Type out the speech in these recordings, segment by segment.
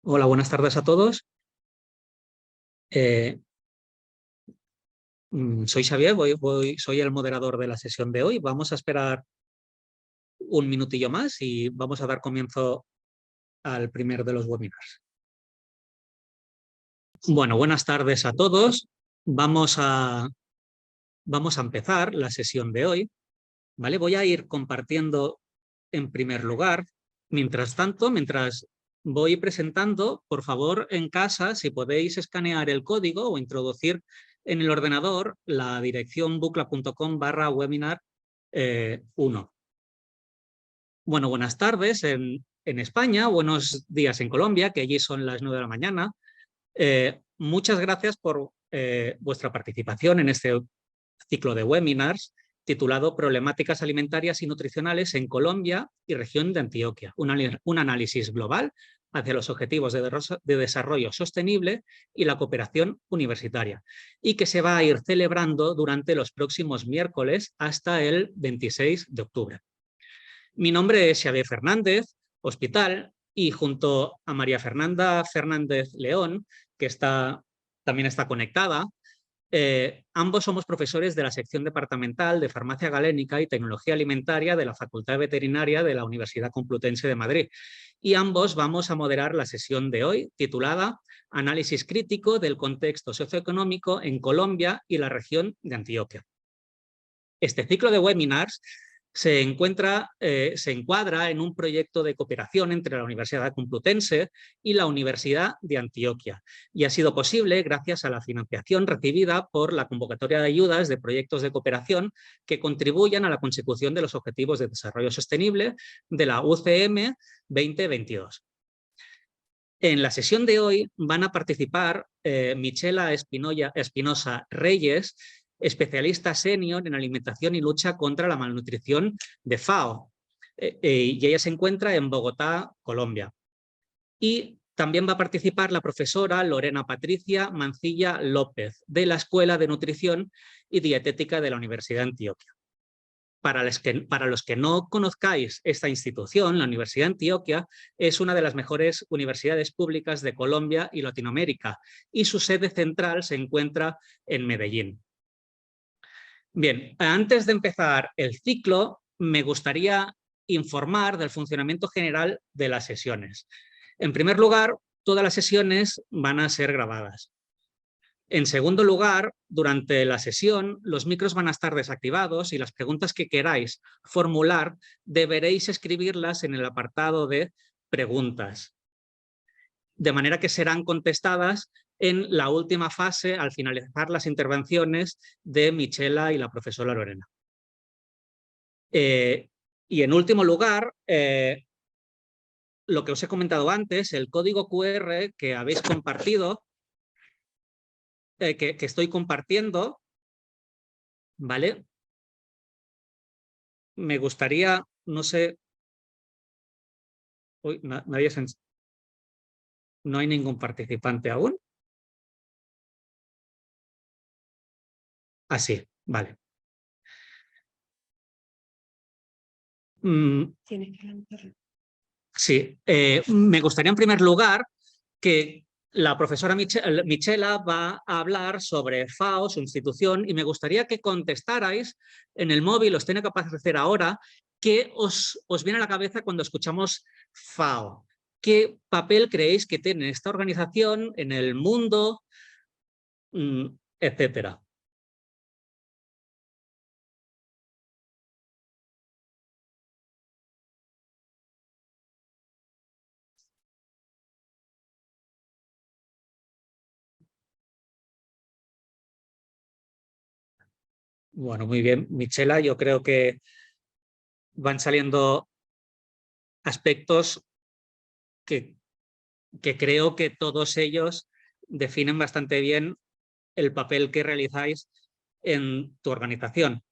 Hola, buenas tardes a todos. Eh, Soy Xavier, soy el moderador de la sesión de hoy. Vamos a esperar un minutillo más y vamos a dar comienzo al primer de los webinars. Bueno, buenas tardes a todos. Vamos a empezar la sesión de hoy. ¿Vale? Voy a ir compartiendo en primer lugar. Mientras tanto, mientras voy presentando, por favor, en casa, si podéis escanear el código o introducir en el ordenador la dirección bucla.com/webinar 1. Bueno, buenas tardes en España, buenos días en Colombia, que allí son las 9 de la mañana. Muchas gracias por vuestra participación en este ciclo de webinars titulado Problemáticas alimentarias y nutricionales en Colombia y región de Antioquia, un análisis global hacia los objetivos de desarrollo sostenible y la cooperación universitaria, y que se va a ir celebrando durante los próximos miércoles hasta el 26 de octubre. Mi nombre es Xavier Fernández, Hospital, y junto a María Fernanda Fernández León, que también está conectada, ambos somos profesores de la sección departamental de Farmacia Galénica y Tecnología Alimentaria de la Facultad Veterinaria de la Universidad Complutense de Madrid. Y ambos vamos a moderar la sesión de hoy, titulada Análisis crítico del contexto socioeconómico en Colombia y la región de Antioquia. Este ciclo de webinars se encuadra en un proyecto de cooperación entre la Universidad Complutense y la Universidad de Antioquia, y ha sido posible gracias a la financiación recibida por la convocatoria de ayudas de proyectos de cooperación que contribuyan a la consecución de los Objetivos de Desarrollo Sostenible de la UCM 2022. En la sesión de hoy van a participar Michela Espinosa Reyes, especialista senior en alimentación y lucha contra la malnutrición de FAO, y ella se encuentra en Bogotá, Colombia. Y también va a participar la profesora Lorena Patricia Mancilla López, de la Escuela de Nutrición y Dietética de la Universidad de Antioquia. Para los que no conozcáis esta institución, la Universidad de Antioquia es una de las mejores universidades públicas de Colombia y Latinoamérica, y su sede central se encuentra en Medellín. Bien, antes de empezar el ciclo, me gustaría informar del funcionamiento general de las sesiones. En primer lugar, todas las sesiones van a ser grabadas. En segundo lugar, durante la sesión, los micros van a estar desactivados y las preguntas que queráis formular deberéis escribirlas en el apartado de preguntas, de manera que serán contestadas en la última fase al finalizar las intervenciones de Michela y la profesora Lorena. Y en último lugar, lo que os he comentado antes, el código QR que habéis compartido, que estoy compartiendo, ¿vale? Me gustaría, no sé, uy, no hay ningún participante aún. Así, vale. Sí, me gustaría en primer lugar que la profesora Michela va a hablar sobre FAO, su institución, y me gustaría que contestarais en el móvil, os tiene que aparecer ahora, qué os viene a la cabeza cuando escuchamos FAO. ¿Qué papel creéis que tiene esta organización en el mundo, etcétera? Bueno, muy bien, Michela, yo creo que van saliendo aspectos que creo que todos ellos definen bastante bien el papel que realizáis en tu organización.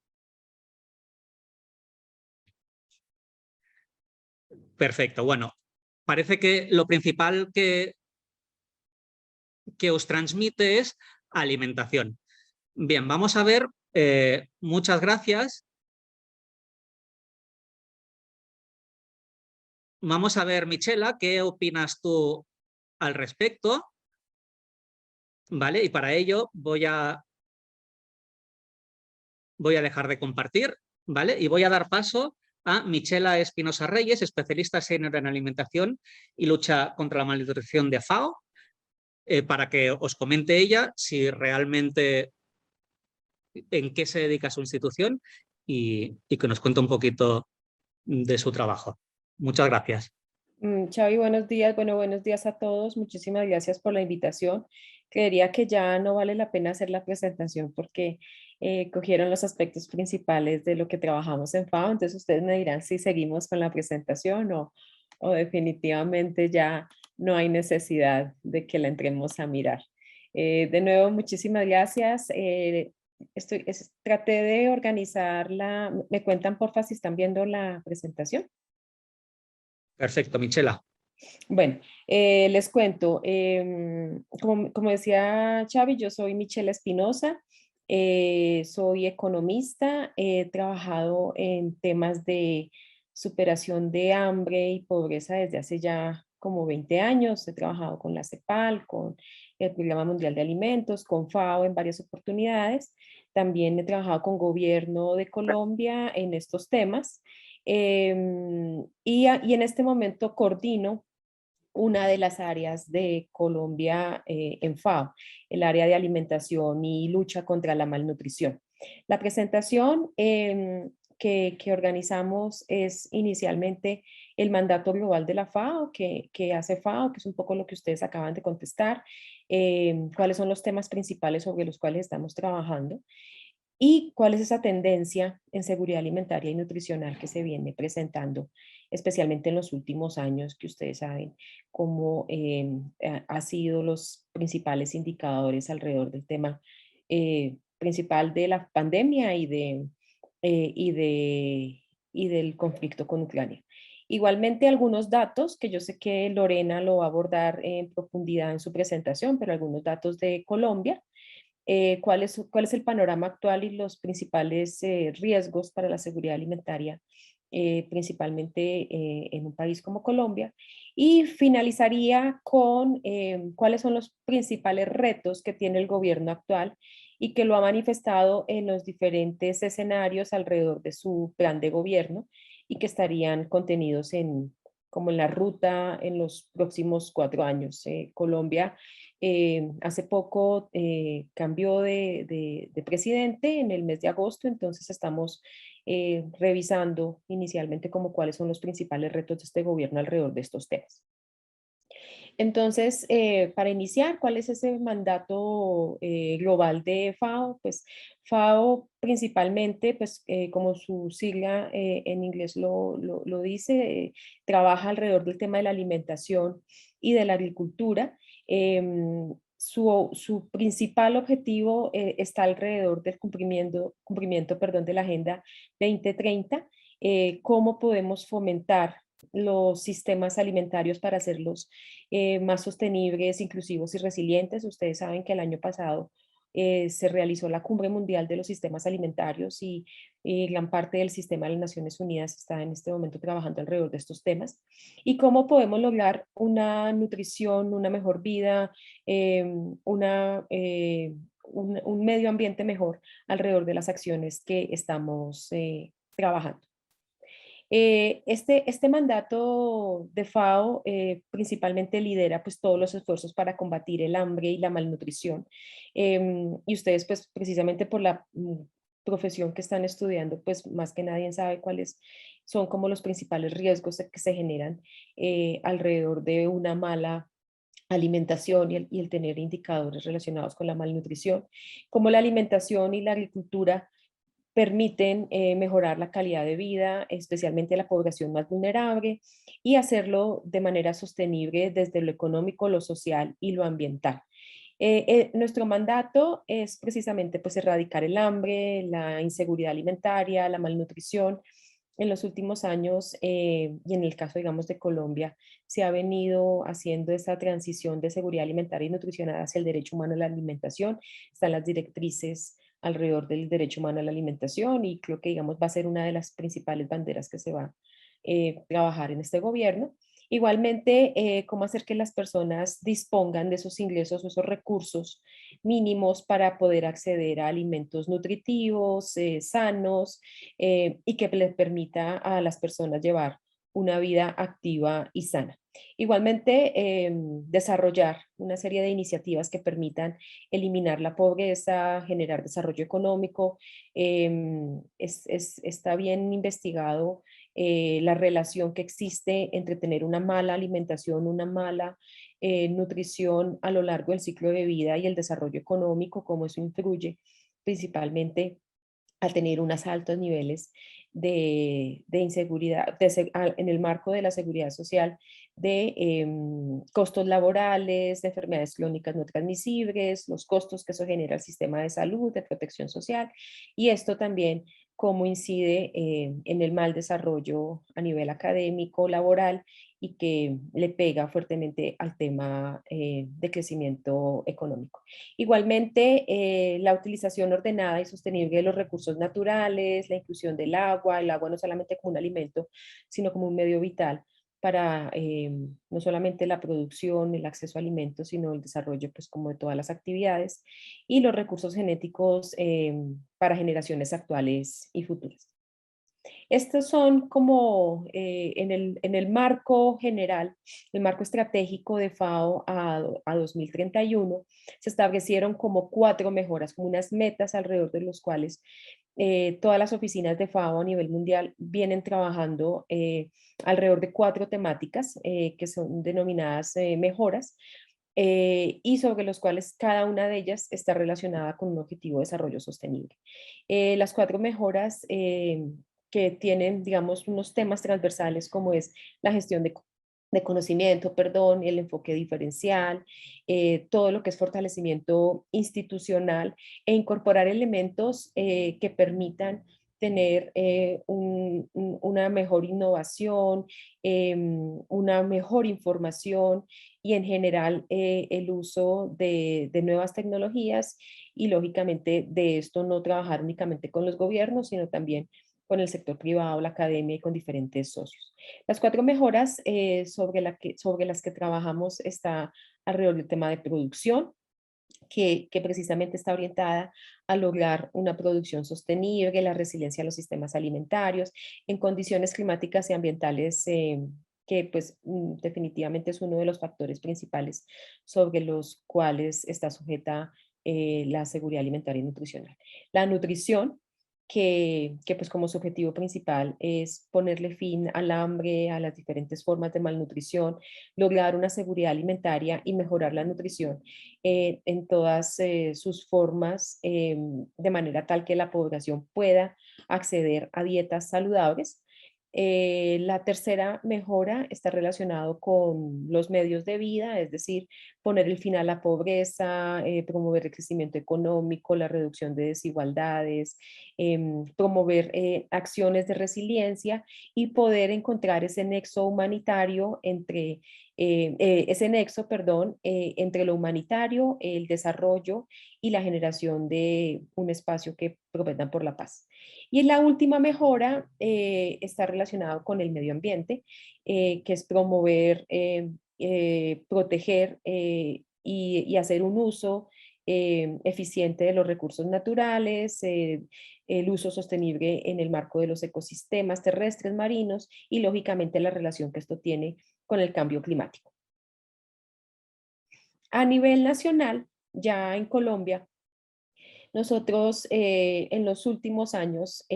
Perfecto, bueno, parece que lo principal que os transmite es alimentación. Bien, vamos a ver, muchas gracias. Vamos a ver, Michela, ¿qué opinas tú al respecto, ¿vale? Y para ello voy a dejar de compartir, ¿vale? Y voy a dar paso a Michela Espinosa Reyes, especialista senior en alimentación y lucha contra la malnutrición de FAO, para que os comente ella si realmente en qué se dedica su institución y que nos cuente un poquito de su trabajo. Muchas gracias. Xavi, buenos días. Bueno, buenos días a todos. Muchísimas gracias por la invitación. Creería que ya no vale la pena hacer la presentación porque cogieron los aspectos principales de lo que trabajamos en FAO. Entonces ustedes me dirán si seguimos con la presentación o definitivamente ya no hay necesidad de que la entremos a mirar. De nuevo, muchísimas gracias. Traté de organizarla. ¿Me cuentan, porfa, si están viendo la presentación? Perfecto, Michela. Bueno, les cuento, como decía Xavi, yo soy Michela Espinosa, soy economista, he trabajado en temas de superación de hambre y pobreza desde hace ya como 20 años, he trabajado con la CEPAL, con el Programa Mundial de Alimentos, con FAO en varias oportunidades, también he trabajado con gobierno de Colombia en estos temas. Y en este momento coordino una de las áreas de Colombia en FAO, el área de alimentación y lucha contra la malnutrición. La presentación que organizamos es inicialmente el mandato global de la FAO, que hace FAO, que es un poco lo que ustedes acaban de contestar, cuáles son los temas principales sobre los cuales estamos trabajando y cuál es esa tendencia en seguridad alimentaria y nutricional que se viene presentando, especialmente en los últimos años, que ustedes saben cómo ha sido los principales indicadores alrededor del tema principal de la pandemia y del conflicto con Ucrania. Igualmente, algunos datos que yo sé que Lorena lo va a abordar en profundidad en su presentación, pero algunos datos de Colombia. Cuál es el panorama actual y los principales riesgos para la seguridad alimentaria, principalmente en un país como Colombia. Y finalizaría con cuáles son los principales retos que tiene el gobierno actual y que lo ha manifestado en los diferentes escenarios alrededor de su plan de gobierno y que estarían contenidos como en la ruta en los próximos 4 años. Colombia hace poco cambió de presidente en el mes de agosto, entonces estamos revisando inicialmente como cuáles son los principales retos de este gobierno alrededor de estos temas. Entonces, para iniciar, ¿cuál es ese mandato global de FAO? Pues FAO principalmente, pues como su sigla en inglés lo dice, trabaja alrededor del tema de la alimentación y de la agricultura. Su principal objetivo está alrededor del cumplimiento, perdón, de la Agenda 2030. ¿Cómo podemos fomentar los sistemas alimentarios para hacerlos más sostenibles, inclusivos y resilientes? Ustedes saben que el año pasado se realizó la Cumbre Mundial de los Sistemas Alimentarios y gran parte del sistema de las Naciones Unidas está en este momento trabajando alrededor de estos temas. ¿Y cómo podemos lograr una nutrición, una mejor vida, eh, un medio ambiente mejor alrededor de las acciones que estamos trabajando? Este mandato de FAO principalmente lidera pues todos los esfuerzos para combatir el hambre y la malnutrición. Y ustedes pues precisamente por la profesión que están estudiando pues más que nadie sabe cuáles son como los principales riesgos que se generan alrededor de una mala alimentación y el tener indicadores relacionados con la malnutrición, como la alimentación y la agricultura permiten mejorar la calidad de vida, especialmente a la población más vulnerable, y hacerlo de manera sostenible desde lo económico, lo social y lo ambiental. Nuestro mandato es precisamente pues, erradicar el hambre, la inseguridad alimentaria, la malnutrición. En los últimos años, y en el caso, digamos, de Colombia, se ha venido haciendo esta transición de seguridad alimentaria y nutricional hacia el derecho humano a la alimentación. Están las directrices alrededor del derecho humano a la alimentación y creo que, digamos, va a ser una de las principales banderas que se va a trabajar en este gobierno. Igualmente, cómo hacer que las personas dispongan de esos ingresos o esos recursos mínimos para poder acceder a alimentos nutritivos, sanos, y que les permita a las personas llevar una vida activa y sana. Igualmente, desarrollar una serie de iniciativas que permitan eliminar la pobreza, generar desarrollo económico. Está bien investigado la relación que existe entre tener una mala alimentación, una mala nutrición a lo largo del ciclo de vida y el desarrollo económico, cómo eso influye principalmente al tener unos altos niveles de inseguridad en el marco de la seguridad social, de costos laborales, de enfermedades crónicas no transmisibles, los costos que eso genera al sistema de salud, de protección social, y esto también cómo incide en el mal desarrollo a nivel académico, laboral, y que le pega fuertemente al tema de crecimiento económico. Igualmente, la utilización ordenada y sostenible de los recursos naturales, la inclusión del agua, el agua no solamente como un alimento, sino como un medio vital para no solamente la producción, el acceso a alimentos, sino el desarrollo pues como de todas las actividades y los recursos genéticos para generaciones actuales y futuras. Estos son como en el marco general, el marco estratégico de FAO a 2031, se establecieron como 4 mejoras, como unas metas alrededor de los cuales todas las oficinas de FAO a nivel mundial vienen trabajando alrededor de 4 temáticas que son denominadas mejoras, y sobre los cuales cada una de ellas está relacionada con un objetivo de desarrollo sostenible. Las 4 mejoras que tienen, digamos, unos temas transversales como es la gestión de conocimiento, perdón, el enfoque diferencial, todo lo que es fortalecimiento institucional e incorporar elementos que permitan tener una mejor innovación, una mejor información y en general el uso de nuevas tecnologías y lógicamente de esto no trabajar únicamente con los gobiernos, sino también con el sector privado, la academia y con diferentes socios. Las 4 mejoras sobre las que trabajamos está alrededor del tema de producción, que precisamente está orientada a lograr una producción sostenible, la resiliencia de los sistemas alimentarios en condiciones climáticas y ambientales que pues definitivamente es uno de los factores principales sobre los cuales está sujeta la seguridad alimentaria y nutricional. La nutrición, que pues como su objetivo principal es ponerle fin al hambre, a las diferentes formas de malnutrición, lograr una seguridad alimentaria y mejorar la nutrición en todas sus formas, de manera tal que la población pueda acceder a dietas saludables. La tercera mejora está relacionado con los medios de vida, es decir, poner el fin a la pobreza, promover el crecimiento económico, la reducción de desigualdades, promover acciones de resiliencia y poder encontrar ese nexo humanitario entre lo humanitario, el desarrollo y la generación de un espacio que prometan por la paz. Y la última mejora está relacionada con el medio ambiente, que es promover, proteger y hacer un uso eficiente de los recursos naturales, el uso sostenible en el marco de los ecosistemas terrestres, marinos y lógicamente la relación que esto tiene con el cambio climático. A nivel nacional, ya en Colombia, nosotros en los últimos años,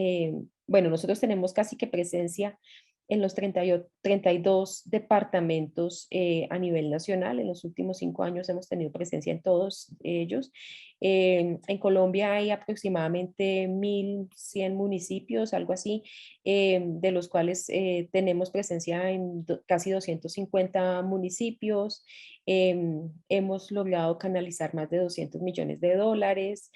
bueno, nosotros tenemos casi que presencia en los 32 departamentos a nivel nacional. En los últimos 5 años hemos tenido presencia en todos ellos. En Colombia hay aproximadamente 1.100 municipios, algo así, de los cuales tenemos presencia en casi 250 municipios. Hemos logrado canalizar más de 200 millones de dólares.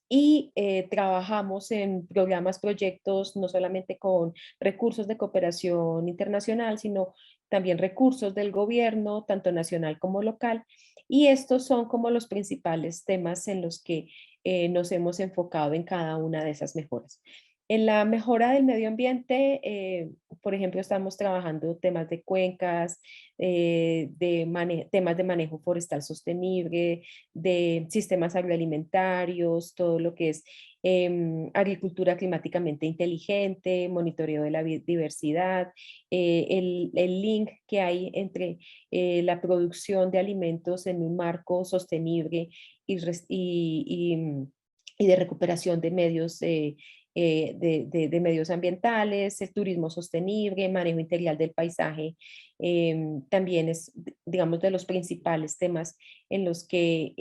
Y trabajamos en programas, proyectos, no solamente con recursos de cooperación internacional, sino también recursos del gobierno, tanto nacional como local. Y estos son como los principales temas en los que nos hemos enfocado en cada una de esas mejoras. En la mejora del medio ambiente, por ejemplo, estamos trabajando temas de cuencas, temas de manejo forestal sostenible, de sistemas agroalimentarios, todo lo que es agricultura climáticamente inteligente, monitoreo de la biodiversidad, el link que hay entre la producción de alimentos en un marco sostenible y de recuperación de medios medios ambientales, el turismo sostenible, manejo integral del paisaje, también es, digamos, de los principales temas en los que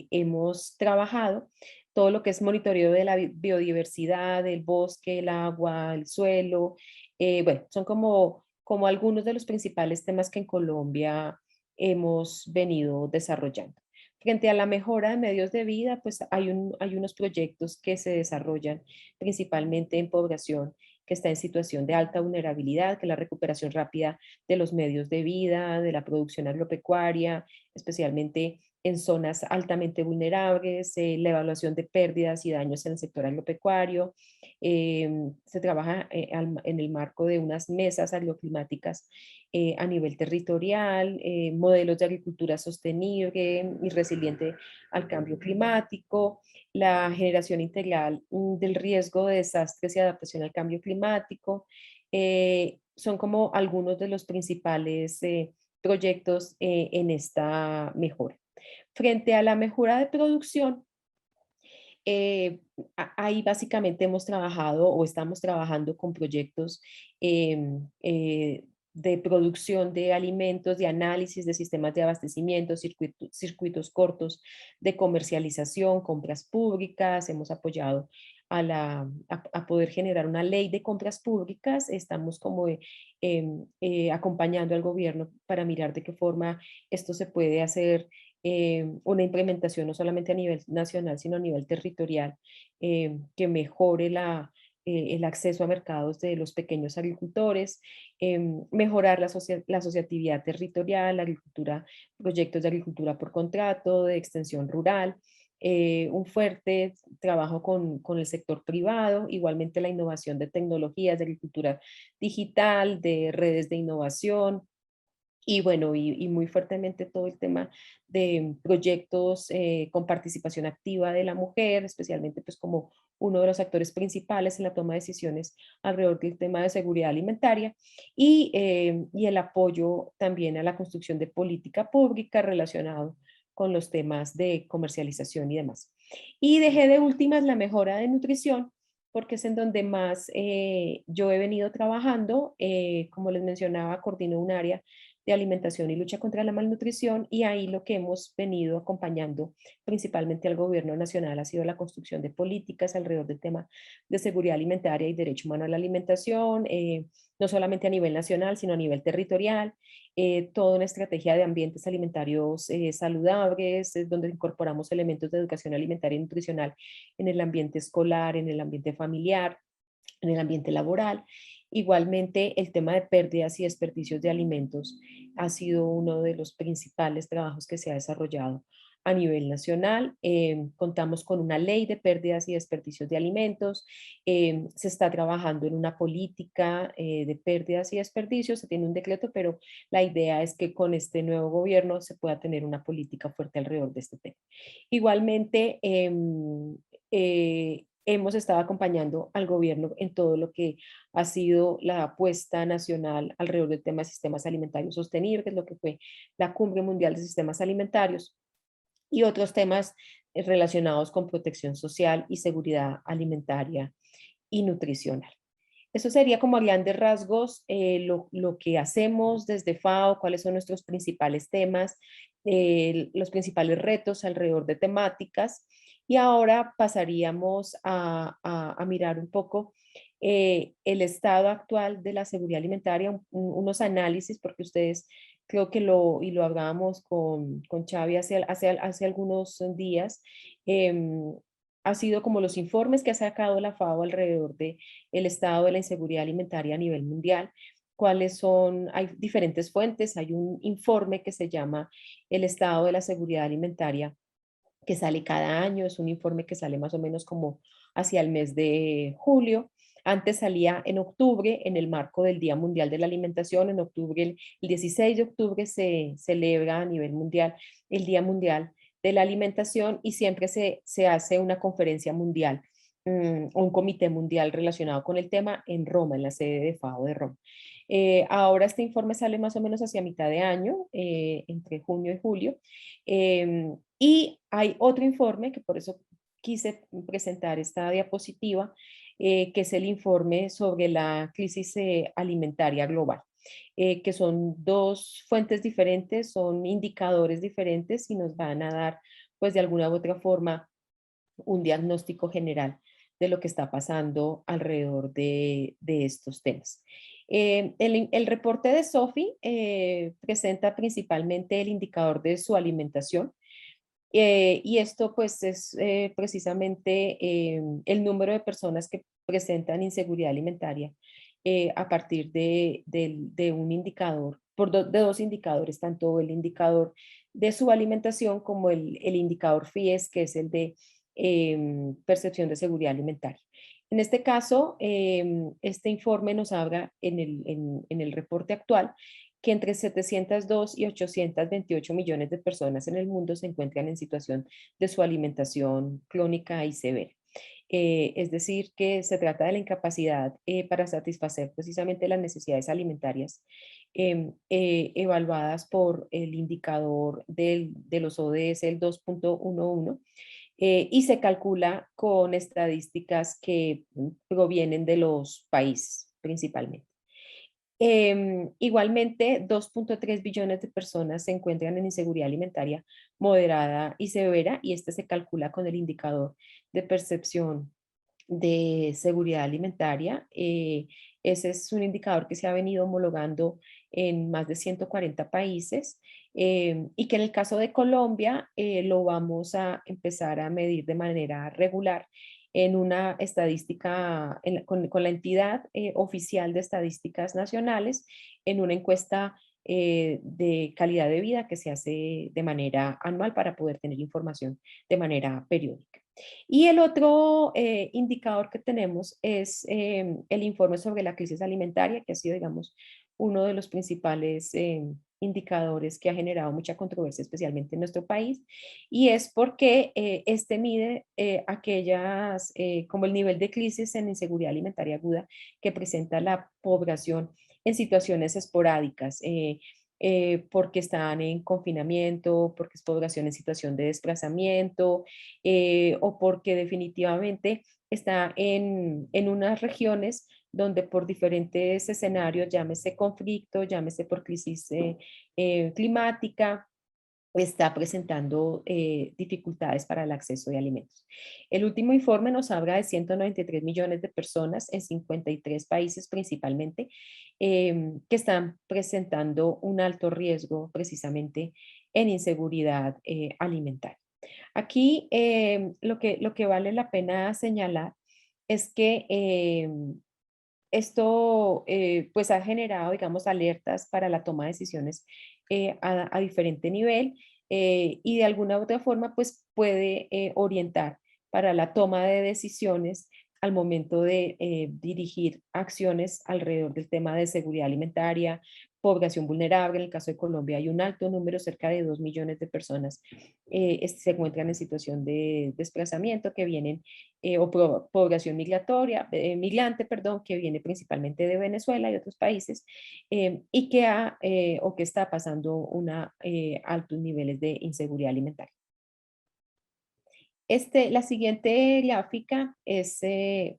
hemos trabajado. Todo lo que es monitoreo de la biodiversidad, del bosque, el agua, el suelo, bueno, son como algunos de los principales temas que en Colombia hemos venido desarrollando. Frente a la mejora de medios de vida, pues hay unos proyectos que se desarrollan principalmente en población que está en situación de alta vulnerabilidad, que es la recuperación rápida de los medios de vida, de la producción agropecuaria, especialmente en zonas altamente vulnerables, la evaluación de pérdidas y daños en el sector agropecuario. Se trabaja en el marco de unas mesas agroclimáticas a nivel territorial, modelos de agricultura sostenible y resiliente al cambio climático, la generación integral del riesgo de desastres y adaptación al cambio climático. Son como algunos de los principales proyectos en esta mejora. Frente a la mejora de producción, ahí básicamente hemos trabajado o estamos trabajando con proyectos de producción de alimentos, de análisis de sistemas de abastecimiento, circuitos cortos de comercialización, compras públicas. Hemos apoyado a poder generar una ley de compras públicas. Estamos como acompañando al gobierno para mirar de qué forma esto se puede hacer una implementación no solamente a nivel nacional, sino a nivel territorial, que mejore el acceso a mercados de los pequeños agricultores, mejorar la asociatividad territorial, la agricultura, proyectos de agricultura por contrato, de extensión rural, un fuerte trabajo con el sector privado, igualmente la innovación de tecnologías de agricultura digital, de redes de innovación, y bueno, y muy fuertemente todo el tema de proyectos con participación activa de la mujer, especialmente pues como uno de los actores principales en la toma de decisiones alrededor del tema de seguridad alimentaria y el apoyo también a la construcción de política pública relacionado con los temas de comercialización y demás. Y dejé de últimas la mejora de nutrición, porque es en donde más yo he venido trabajando. Como les mencionaba, coordino un área de alimentación y lucha contra la malnutrición, y ahí lo que hemos venido acompañando principalmente al gobierno nacional ha sido la construcción de políticas alrededor del tema de seguridad alimentaria y derecho humano a la alimentación, no solamente a nivel nacional, sino a nivel territorial, toda una estrategia de ambientes alimentarios saludables, donde incorporamos elementos de educación alimentaria y nutricional en el ambiente escolar, en el ambiente familiar, en el ambiente laboral. Igualmente, el tema de pérdidas y desperdicios de alimentos ha sido uno de los principales trabajos que se ha desarrollado a nivel nacional. Contamos con una ley de pérdidas y desperdicios de alimentos. Se está trabajando en una política de pérdidas y desperdicios. Se tiene un decreto, pero la idea es que con este nuevo gobierno se pueda tener una política fuerte alrededor de este tema. Igualmente, hemos estado acompañando al gobierno en todo lo que ha sido la apuesta nacional alrededor del tema de sistemas alimentarios sostenibles, que es lo que fue la Cumbre Mundial de Sistemas Alimentarios, y otros temas relacionados con protección social y seguridad alimentaria y nutricional. Eso sería como a grandes rasgos lo que hacemos desde FAO, cuáles son nuestros principales temas, los principales retos alrededor de temáticas. Y ahora pasaríamos a mirar un poco el estado actual de la seguridad alimentaria, unos análisis, porque ustedes creo que lo hablábamos con Xavi hace algunos días. em, ha sido como los informes que ha sacado la FAO alrededor de el estado de la inseguridad alimentaria a nivel mundial. ¿Cuáles son? Hay diferentes fuentes. Hay un informe que se llama El estado de la seguridad alimentaria, que sale cada año. Es un informe que sale más o menos como hacia el mes de julio. Antes salía en octubre en el marco del Día Mundial de la Alimentación. En octubre, el 16 de octubre se celebra a nivel mundial el Día Mundial de la Alimentación y siempre se hace una conferencia mundial, un comité mundial relacionado con el tema en Roma, en la sede de FAO de Roma. Ahora este informe sale más o menos hacia mitad de año, entre junio y julio, y hay otro informe que por eso quise presentar esta diapositiva, que es el informe sobre la crisis alimentaria global, que son dos fuentes diferentes, son indicadores diferentes y nos van a dar, pues de alguna u otra forma, un diagnóstico general de lo que está pasando alrededor de estos temas. El reporte de Sophie presenta principalmente el indicador de su alimentación, y esto pues es precisamente el número de personas que presentan inseguridad alimentaria a partir de un indicador, de dos indicadores, tanto el indicador de su alimentación como el indicador FIES, que es el de percepción de seguridad alimentaria. En este caso, este informe nos habla en el reporte actual que entre 702 y 828 millones de personas en el mundo se encuentran en situación de su alimentación crónica y severa. Es decir, que se trata de la incapacidad para satisfacer precisamente las necesidades alimentarias evaluadas por el indicador de los ODS, el 2.11, y se calcula con estadísticas que provienen de los países principalmente. Igualmente, 2.3 billones de personas se encuentran en inseguridad alimentaria moderada y severa, y este se calcula con el indicador de percepción de seguridad alimentaria. Ese es un indicador que se ha venido homologando en más de 140 países, y que en el caso de Colombia lo vamos a empezar a medir de manera regular en una estadística, con la entidad oficial de estadísticas nacionales, en una encuesta de calidad de vida que se hace de manera anual para poder tener información de manera periódica. Y el otro indicador que tenemos es el informe sobre la crisis alimentaria, que ha sido, digamos, uno de los principales indicadores que ha generado mucha controversia, especialmente en nuestro país, y es porque este mide aquellas, como el nivel de crisis en inseguridad alimentaria aguda que presenta la población en situaciones esporádicas, porque están en confinamiento, porque es población en situación de desplazamiento, o porque definitivamente está en unas regiones donde por diferentes escenarios, llámese conflicto, llámese por crisis climática, está presentando dificultades para el acceso de alimentos. El último informe nos habla de 193 millones de personas en 53 países principalmente, que están presentando un alto riesgo precisamente en inseguridad alimentaria. Aquí lo que vale la pena señalar es que esto pues ha generado, digamos, alertas para la toma de decisiones a diferente nivel, y de alguna u otra forma pues puede orientar para la toma de decisiones al momento de dirigir acciones alrededor del tema de seguridad alimentaria, población vulnerable. En el caso de Colombia hay un alto número, cerca de 2 millones de personas se encuentran en situación de desplazamiento, que vienen o población migratoria, migrante, perdón, que viene principalmente de Venezuela y otros países, y que o que está pasando altos niveles de inseguridad alimentaria. La siguiente gráfica es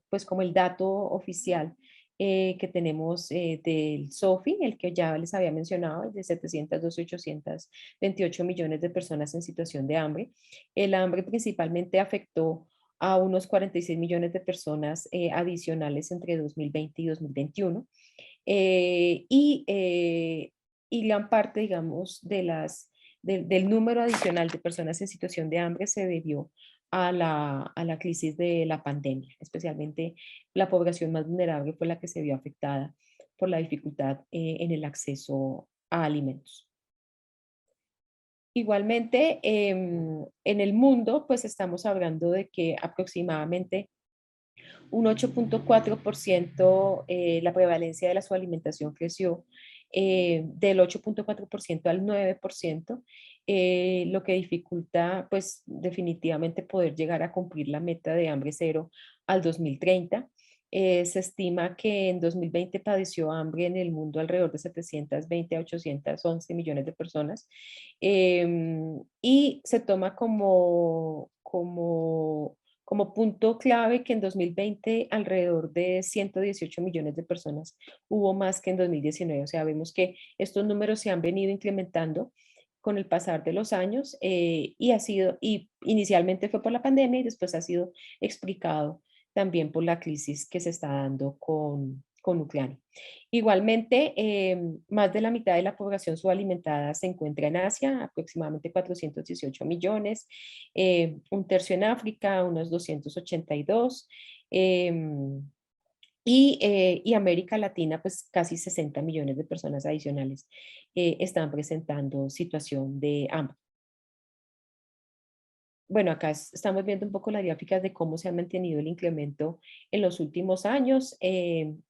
pues como el dato oficial que tenemos del SOFI, el que ya les había mencionado, el de 712 828 millones de personas en situación de hambre. El hambre principalmente afectó a unos 46 millones de personas adicionales entre 2020 y 2021. Y gran parte, digamos, del número adicional de personas en situación de hambre se debió a la crisis de la pandemia. Especialmente la población más vulnerable fue la que se vio afectada por la dificultad en el acceso a alimentos. Igualmente, en el mundo, pues estamos hablando de que aproximadamente un 8.4%, la prevalencia de la subalimentación creció del 8.4% al 9%, lo que dificulta pues definitivamente poder llegar a cumplir la meta de hambre cero al 2030. Se estima que en 2020 padeció hambre en el mundo alrededor de 720 a 811 millones de personas, y se toma como punto clave que en 2020 alrededor de 118 millones de personas hubo más que en 2019. O sea, vemos que estos números se han venido incrementando con el pasar de los años, y inicialmente fue por la pandemia y después ha sido explicado también por la crisis que se está dando con Ucrania. Igualmente, más de la mitad de la población subalimentada se encuentra en Asia, aproximadamente 418 millones, un tercio en África, unos 282, y América Latina, pues casi 60 millones de personas adicionales están presentando situación de hambre. Bueno, acá estamos viendo un poco las gráficas de cómo se ha mantenido el incremento en los últimos años.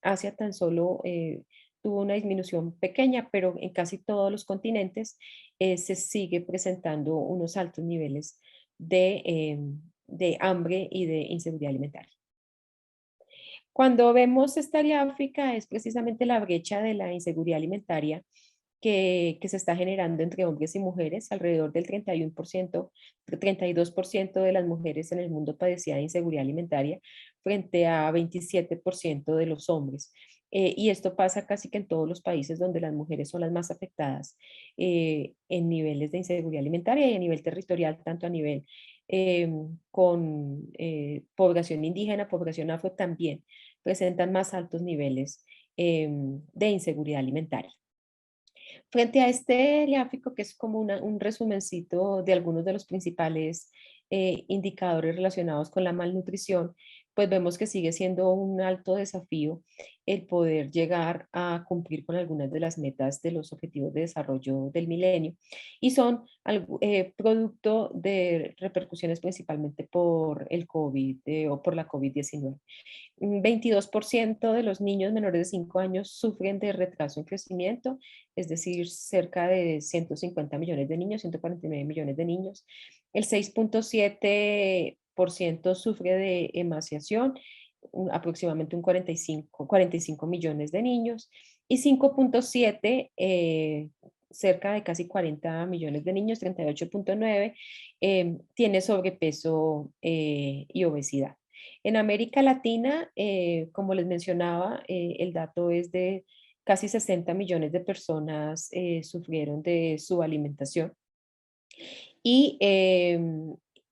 Asia tan solo tuvo una disminución pequeña, pero en casi todos los continentes se sigue presentando unos altos niveles de hambre y de inseguridad alimentaria. Cuando vemos esta gráfica es precisamente la brecha de la inseguridad alimentaria que se está generando entre hombres y mujeres. Alrededor del 31%, 32% de las mujeres en el mundo padecía de inseguridad alimentaria frente a 27% de los hombres. Y esto pasa casi que en todos los países donde las mujeres son las más afectadas en niveles de inseguridad alimentaria y a nivel territorial, tanto a nivel con población indígena, población afro también presentan más altos niveles de inseguridad alimentaria. Frente a este gráfico, que es como un resumencito de algunos de los principales indicadores relacionados con la malnutrición, pues vemos que sigue siendo un alto desafío el poder llegar a cumplir con algunas de las metas de los objetivos de desarrollo del milenio, y son producto de repercusiones principalmente por el COVID o por la COVID-19. 22% de los niños menores de 5 años sufren de retraso en crecimiento, es decir, cerca de 150 millones de niños, 149 millones de niños. El 6.7% sufre de emaciación, aproximadamente un 45 millones de niños, y 5.7, cerca de casi 40 millones de niños, 38.9, tiene sobrepeso y obesidad. En América Latina, como les mencionaba, el dato es de casi 60 millones de personas sufrieron de subalimentación. Y,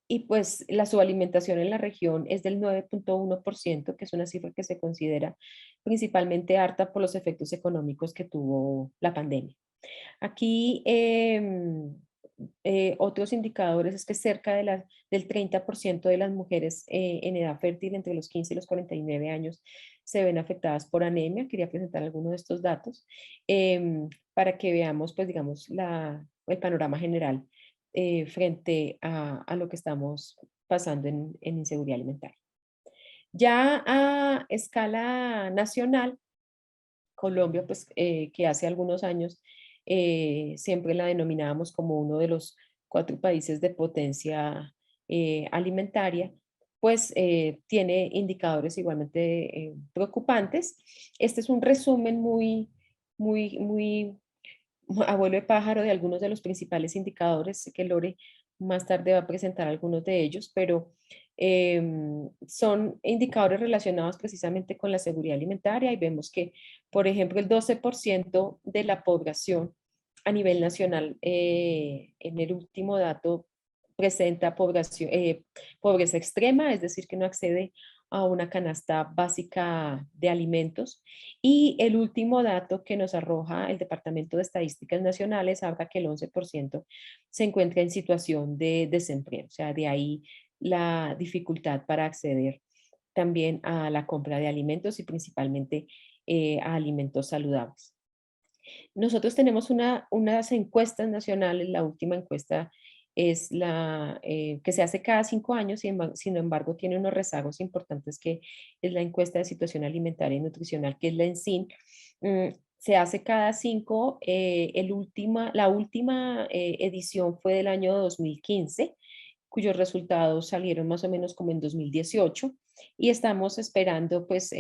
y pues la subalimentación en la región es del 9.1%, que es una cifra que se considera principalmente alta por los efectos económicos que tuvo la pandemia. Aquí otros indicadores es que cerca del 30% de las mujeres en edad fértil entre los 15 y los 49 años se ven afectadas por anemia. Quería presentar algunos de estos datos para que veamos, pues digamos, el panorama general frente a lo que estamos pasando en inseguridad alimentaria. Ya a escala nacional, Colombia, pues que hace algunos años siempre la denominábamos como uno de los 4 países de potencia alimentaria, pues tiene indicadores igualmente preocupantes. Este es un resumen muy abuelo de pájaro de algunos de los principales indicadores. Sé que Lore más tarde va a presentar algunos de ellos, pero son indicadores relacionados precisamente con la seguridad alimentaria, y vemos que, por ejemplo, el 12% de la población a nivel nacional en el último dato presenta pobreza extrema, es decir, que no accede a una canasta básica de alimentos. Y el último dato que nos arroja el Departamento de Estadísticas Nacionales habla que el 11% se encuentra en situación de desempleo, o sea, de ahí la dificultad para acceder también a la compra de alimentos y principalmente a alimentos saludables. Nosotros tenemos unas encuestas nacionales, la última encuesta es la que se hace cada 5 años, sin embargo tiene unos rezagos importantes que es la encuesta de situación alimentaria y nutricional, que es la ENSIN. Se hace cada 5, la última edición fue del año 2015, cuyos resultados salieron más o menos como en 2018, y estamos esperando pues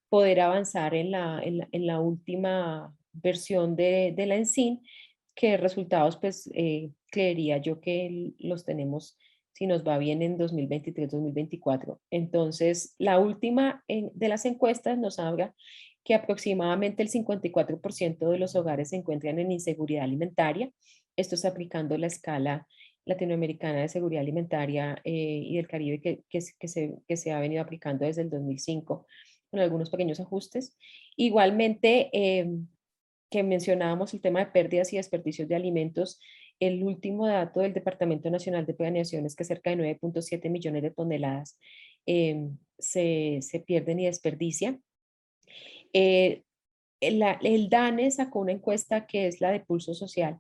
poder avanzar en la última versión de la ENSIN, que resultados pues creería yo que los tenemos, si nos va bien, en 2023-2024. Entonces, la última de las encuestas nos habla que aproximadamente el 54% de los hogares se encuentran en inseguridad alimentaria. Esto es aplicando la escala latinoamericana de seguridad alimentaria y del Caribe que se ha venido aplicando desde el 2005, con algunos pequeños ajustes. Igualmente, que mencionábamos el tema de pérdidas y desperdicios de alimentos, el último dato del Departamento Nacional de Planeación es que cerca de 9.7 millones de toneladas se pierden y desperdician. El DANE sacó una encuesta que es la de Pulso Social,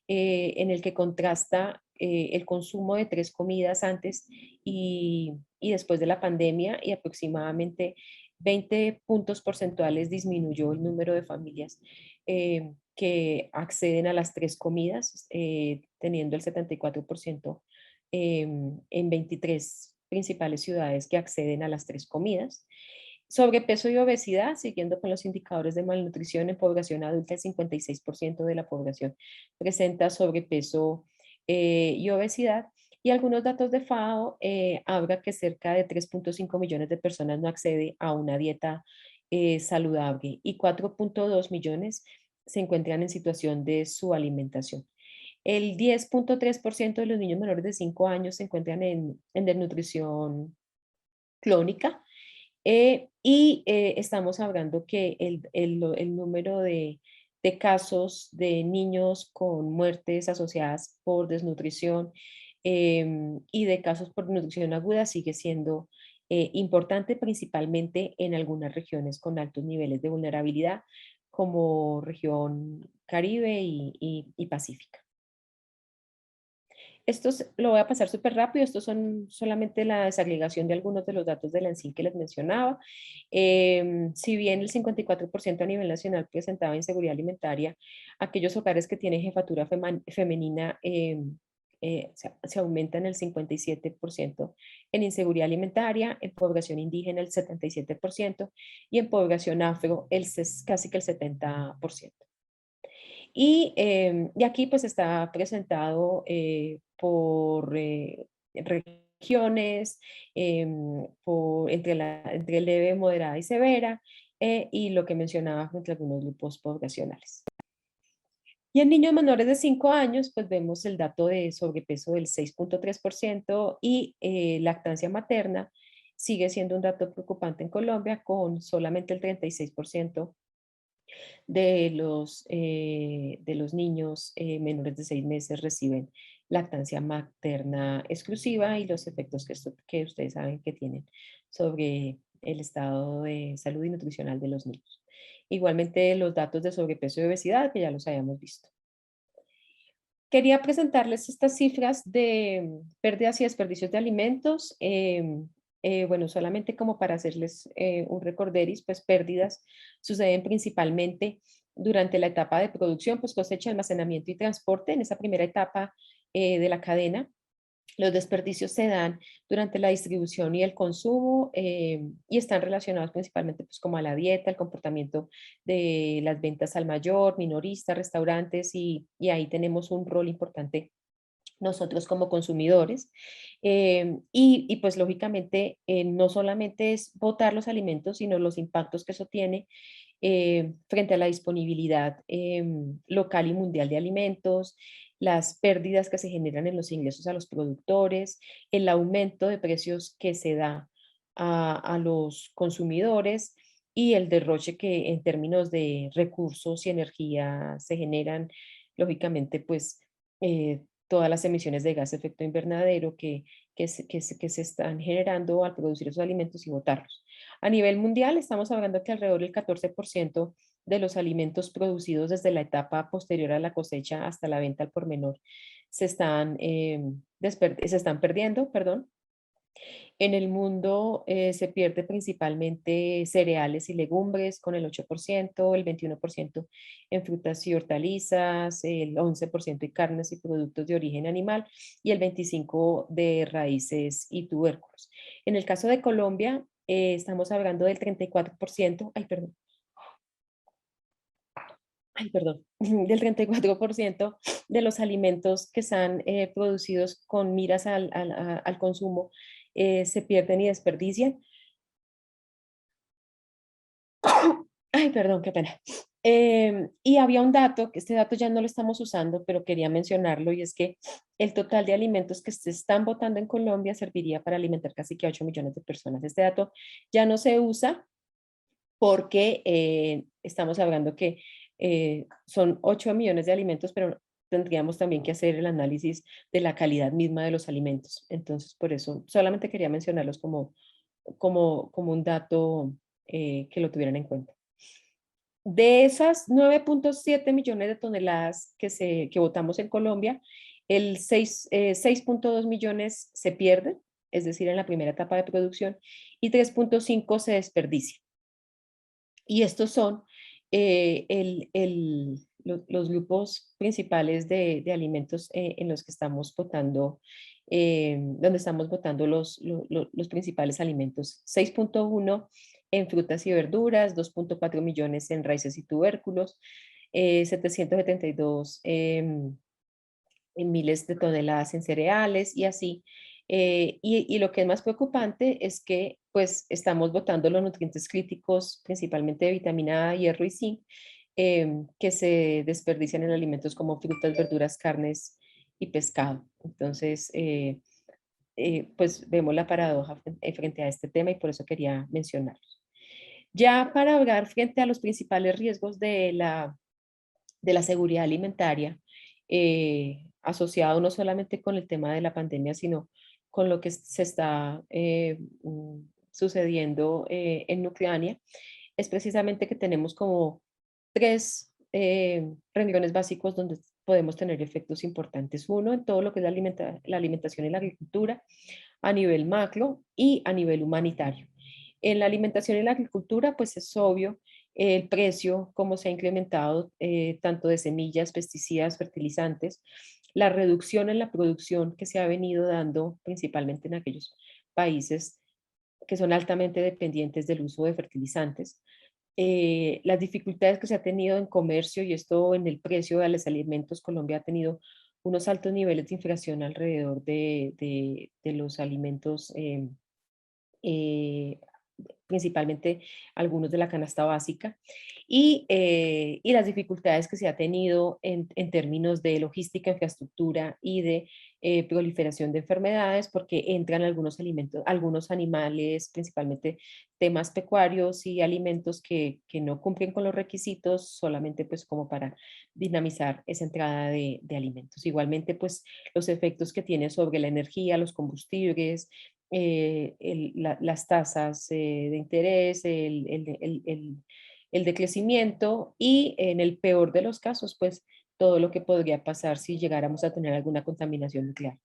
en el que contrasta el consumo de 3 comidas antes y después de la pandemia, y aproximadamente 20 puntos porcentuales disminuyó el número de familias que acceden a las 3 comidas, teniendo el 74% en 23 principales ciudades que acceden a las 3 comidas. Sobrepeso y obesidad, siguiendo con los indicadores de malnutrición en población adulta, el 56% de la población presenta sobrepeso y obesidad. Y algunos datos de FAO habla que cerca de 3.5 millones de personas no accede a una dieta saludable y 4.2 millones se encuentran en situación de su alimentación. El 10.3% de los niños menores de 5 años se encuentran en desnutrición crónica, estamos hablando que el número de casos de niños con muertes asociadas por desnutrición y de casos por desnutrición aguda sigue siendo importante, principalmente en algunas regiones con altos niveles de vulnerabilidad, como región Caribe y Pacífica. Lo voy a pasar súper rápido. Estos son solamente la desagregación de algunos de los datos de la ENSIN que les mencionaba. Si bien el 54% a nivel nacional presentaba inseguridad alimentaria, aquellos hogares que tienen jefatura femenina se aumenta en el 57% en inseguridad alimentaria, en población indígena el 77% y en población afro casi que el 70%. Y aquí pues está presentado por regiones, entre leve, moderada y severa, y lo que mencionaba entre algunos grupos poblacionales. Y en niños menores de 5 años, pues vemos el dato de sobrepeso del 6.3% y lactancia materna sigue siendo un dato preocupante en Colombia, con solamente el 36% de los niños menores de 6 meses reciben lactancia materna exclusiva, y los efectos que ustedes saben que tienen sobre el estado de salud y nutricional de los niños. Igualmente los datos de sobrepeso y obesidad, que ya los habíamos visto. Quería presentarles estas cifras de pérdidas y desperdicios de alimentos. Bueno, solamente como para hacerles un recorderis, pues pérdidas suceden principalmente durante la etapa de producción, pues cosecha, almacenamiento y transporte. En esa primera etapa de la cadena, los desperdicios se dan durante la distribución y el consumo, y están relacionados principalmente pues como a la dieta, el comportamiento de las ventas al mayor, minoristas, restaurantes, y ahí tenemos un rol importante nosotros como consumidores. Pues lógicamente no solamente es botar los alimentos, sino los impactos que eso tiene frente a la disponibilidad local y mundial de alimentos, las pérdidas que se generan en los ingresos a los productores, el aumento de precios que se da a los consumidores, y el derroche que en términos de recursos y energía se generan, lógicamente, pues todas las emisiones de gas de efecto invernadero que se están generando al producir esos alimentos y botarlos. A nivel mundial, estamos hablando que alrededor del 14% de los alimentos producidos desde la etapa posterior a la cosecha hasta la venta al por menor se están perdiendo, perdón. En el mundo se pierde principalmente cereales y legumbres con el 8%, el 21% en frutas y hortalizas, el 11% en carnes y productos de origen animal y el 25% de raíces y tubérculos. En el caso de Colombia, estamos hablando del 34%, perdón, del 34% de los alimentos que están producidos con miras al consumo se pierden y desperdician. Ay, perdón, qué pena. Y había un dato, que este dato ya no lo estamos usando, pero quería mencionarlo, y es que el total de alimentos que se están botando en Colombia serviría para alimentar casi que 8 millones de personas. Este dato ya no se usa porque estamos hablando que son 8 millones de alimentos, pero tendríamos también que hacer el análisis de la calidad misma de los alimentos. Entonces, por eso solamente quería mencionarlos como un dato que lo tuvieran en cuenta. De esas 9.7 millones de toneladas que botamos en Colombia, el 6.2 millones se pierden, es decir, en la primera etapa de producción, y 3.5 se desperdician. Y estos son los grupos principales de alimentos en los que estamos votando, donde estamos votando los principales alimentos. 6.1 en frutas y verduras, 2.4 millones en raíces y tubérculos, 772 en miles de toneladas en cereales y así. Y lo que es más preocupante es que pues estamos botando los nutrientes críticos, principalmente de vitamina A, hierro y zinc, que se desperdician en alimentos como frutas, verduras, carnes y pescado. Entonces, pues vemos la paradoja frente a este tema y por eso quería mencionarlo. Ya para hablar frente a los principales riesgos de la seguridad alimentaria, asociado no solamente con el tema de la pandemia, sino con lo que se está sucediendo en Ucrania, es precisamente que tenemos como tres renglones básicos donde podemos tener efectos importantes. Uno, en todo lo que es la alimentación y la agricultura a nivel macro y a nivel humanitario. En la alimentación y la agricultura, pues es obvio el precio, cómo se ha incrementado tanto de semillas, pesticidas, fertilizantes, la reducción en la producción que se ha venido dando principalmente en aquellos países que son altamente dependientes del uso de fertilizantes, las dificultades que se ha tenido en comercio y esto en el precio de los alimentos. Colombia ha tenido unos altos niveles de inflación alrededor de los alimentos, eh, principalmente algunos de la canasta básica, y las dificultades que se ha tenido en términos de logística, infraestructura y de proliferación de enfermedades, porque entran algunos alimentos, algunos animales, principalmente temas pecuarios y alimentos que no cumplen con los requisitos, solamente pues como para dinamizar esa entrada de alimentos. Igualmente pues los efectos que tiene sobre la energía, los combustibles, las tasas de interés, el decrecimiento y en el peor de los casos, pues todo lo que podría pasar si llegáramos a tener alguna contaminación nuclear.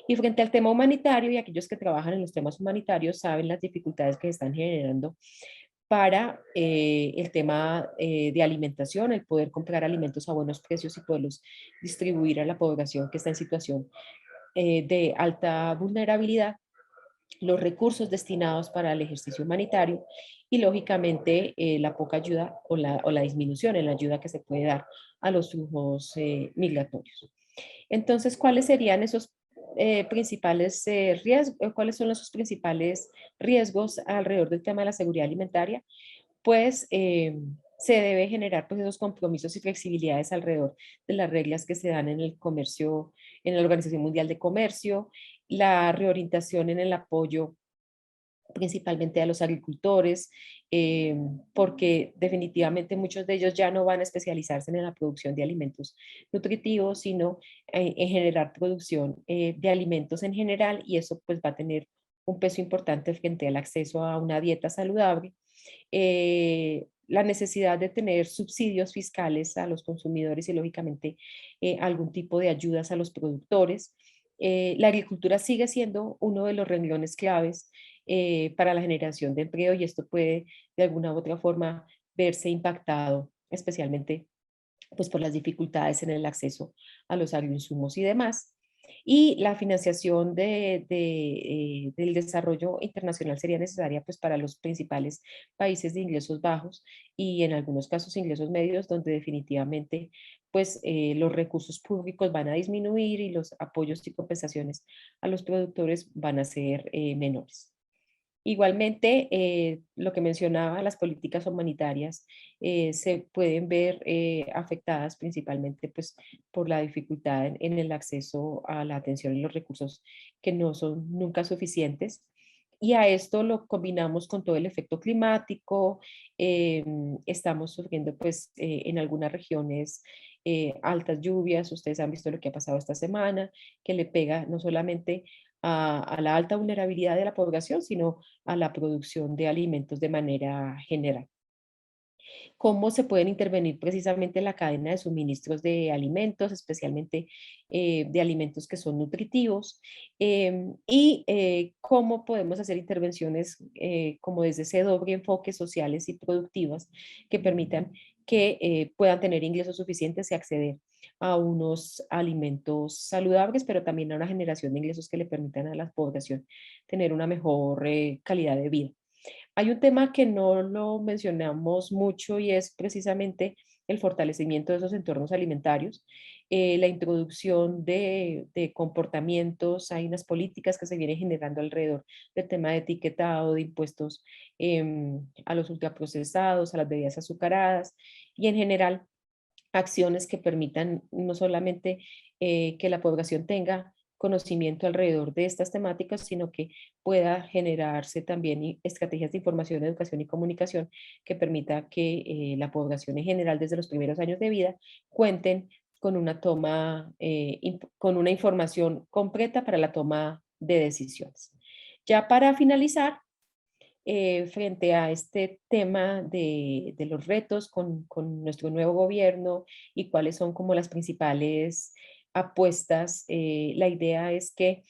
Y frente al tema humanitario, y aquellos que trabajan en los temas humanitarios saben las dificultades que están generando para el tema de alimentación, el poder comprar alimentos a buenos precios y poderlos distribuir a la población que está en situación de alta vulnerabilidad, los recursos destinados para el ejercicio humanitario y lógicamente la poca ayuda o la disminución en la ayuda que se puede dar a los flujos migratorios. Entonces, ¿cuáles serían esos principales riesgos? ¿Cuáles son esos principales riesgos alrededor del tema de la seguridad alimentaria? Pues se debe generar pues, esos compromisos y flexibilidades alrededor de las reglas que se dan en el comercio, en la Organización Mundial de Comercio, la reorientación en el apoyo principalmente a los agricultores, porque definitivamente muchos de ellos ya no van a especializarse en la producción de alimentos nutritivos, sino en generar producción de alimentos en general, y eso pues va a tener un peso importante frente al acceso a una dieta saludable. la necesidad de tener subsidios fiscales a los consumidores y lógicamente algún tipo de ayudas a los productores. La agricultura sigue siendo uno de los renglones claves para la generación de empleo y esto puede de alguna u otra forma verse impactado, especialmente pues, por las dificultades en el acceso a los agroinsumos y demás. Y la financiación del desarrollo internacional sería necesaria pues, para los principales países de ingresos bajos y en algunos casos ingresos medios, donde definitivamente pues, los recursos públicos van a disminuir y los apoyos y compensaciones a los productores van a ser menores. Igualmente, lo que mencionaba, las políticas humanitarias se pueden ver afectadas principalmente pues, por la dificultad en el acceso a la atención y los recursos que no son nunca suficientes. Y a esto lo combinamos con todo el efecto climático. Estamos sufriendo pues, en algunas regiones altas lluvias. Ustedes han visto lo que ha pasado esta semana, que le pega no solamente a la alta vulnerabilidad de la población, sino a la producción de alimentos de manera general. ¿Cómo se pueden intervenir precisamente en la cadena de suministros de alimentos, especialmente de alimentos que son nutritivos? Cómo podemos hacer intervenciones como desde ese doble enfoque sociales y productivas que permitan que puedan tener ingresos suficientes y acceder a unos alimentos saludables, pero también a una generación de ingresos que le permitan a la población tener una mejor calidad de vida. Hay un tema que no lo mencionamos mucho y es precisamente el fortalecimiento de esos entornos alimentarios, la introducción de comportamientos, hay unas políticas que se vienen generando alrededor del tema de etiquetado, de impuestos a los ultraprocesados, a las bebidas azucaradas y en general acciones que permitan no solamente que la población tenga conocimiento alrededor de estas temáticas, sino que pueda generarse también estrategias de información, educación y comunicación que permita que la población en general desde los primeros años de vida cuenten con una toma, con una información completa para la toma de decisiones. Ya para finalizar, frente a este tema de los retos con nuestro nuevo gobierno y cuáles son como las principales apuestas. La idea es que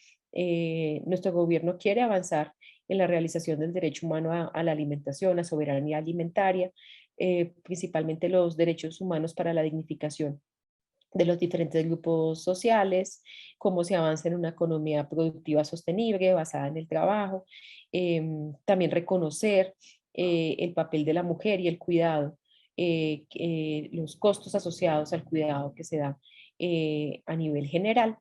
nuestro gobierno quiere avanzar en la realización del derecho humano a la alimentación, a soberanía alimentaria, principalmente los derechos humanos para la dignificación de los diferentes grupos sociales, cómo se avanza en una economía productiva sostenible basada en el trabajo, también reconocer el papel de la mujer y el cuidado, los costos asociados al cuidado que se da a nivel general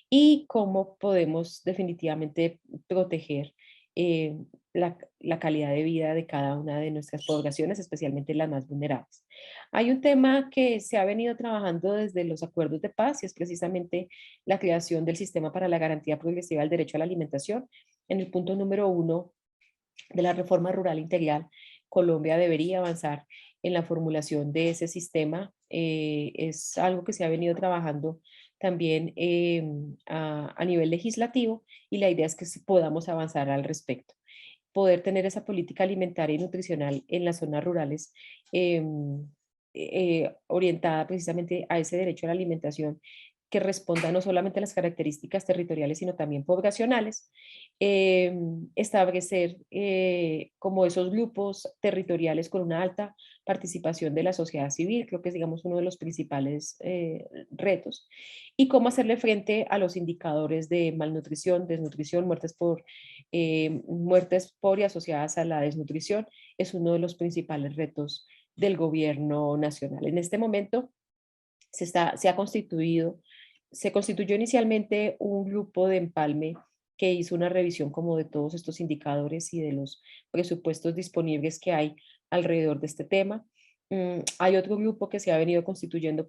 y cómo podemos definitivamente proteger eh, la calidad de vida de cada una de nuestras poblaciones, especialmente las más vulnerables. Hay un tema que se ha venido trabajando desde los acuerdos de paz y es precisamente la creación del sistema para la garantía progresiva del derecho a la alimentación. En el punto número 1 de la reforma rural integral, Colombia debería avanzar en la formulación de ese sistema. Es algo que se ha venido trabajando también a nivel legislativo y la idea es que podamos avanzar al respecto. Poder tener esa política alimentaria y nutricional en las zonas rurales orientada precisamente a ese derecho a la alimentación que responda no solamente a las características territoriales, sino también poblacionales, establecer como esos grupos territoriales con una alta participación de la sociedad civil, creo que es, digamos, uno de los principales retos, y cómo hacerle frente a los indicadores de malnutrición, desnutrición, muertes por y asociadas a la desnutrición, es uno de los principales retos del gobierno nacional. En este momento se constituyó inicialmente un grupo de empalme que hizo una revisión como de todos estos indicadores y de los presupuestos disponibles que hay alrededor de este tema. Hay otro grupo que se ha venido constituyendo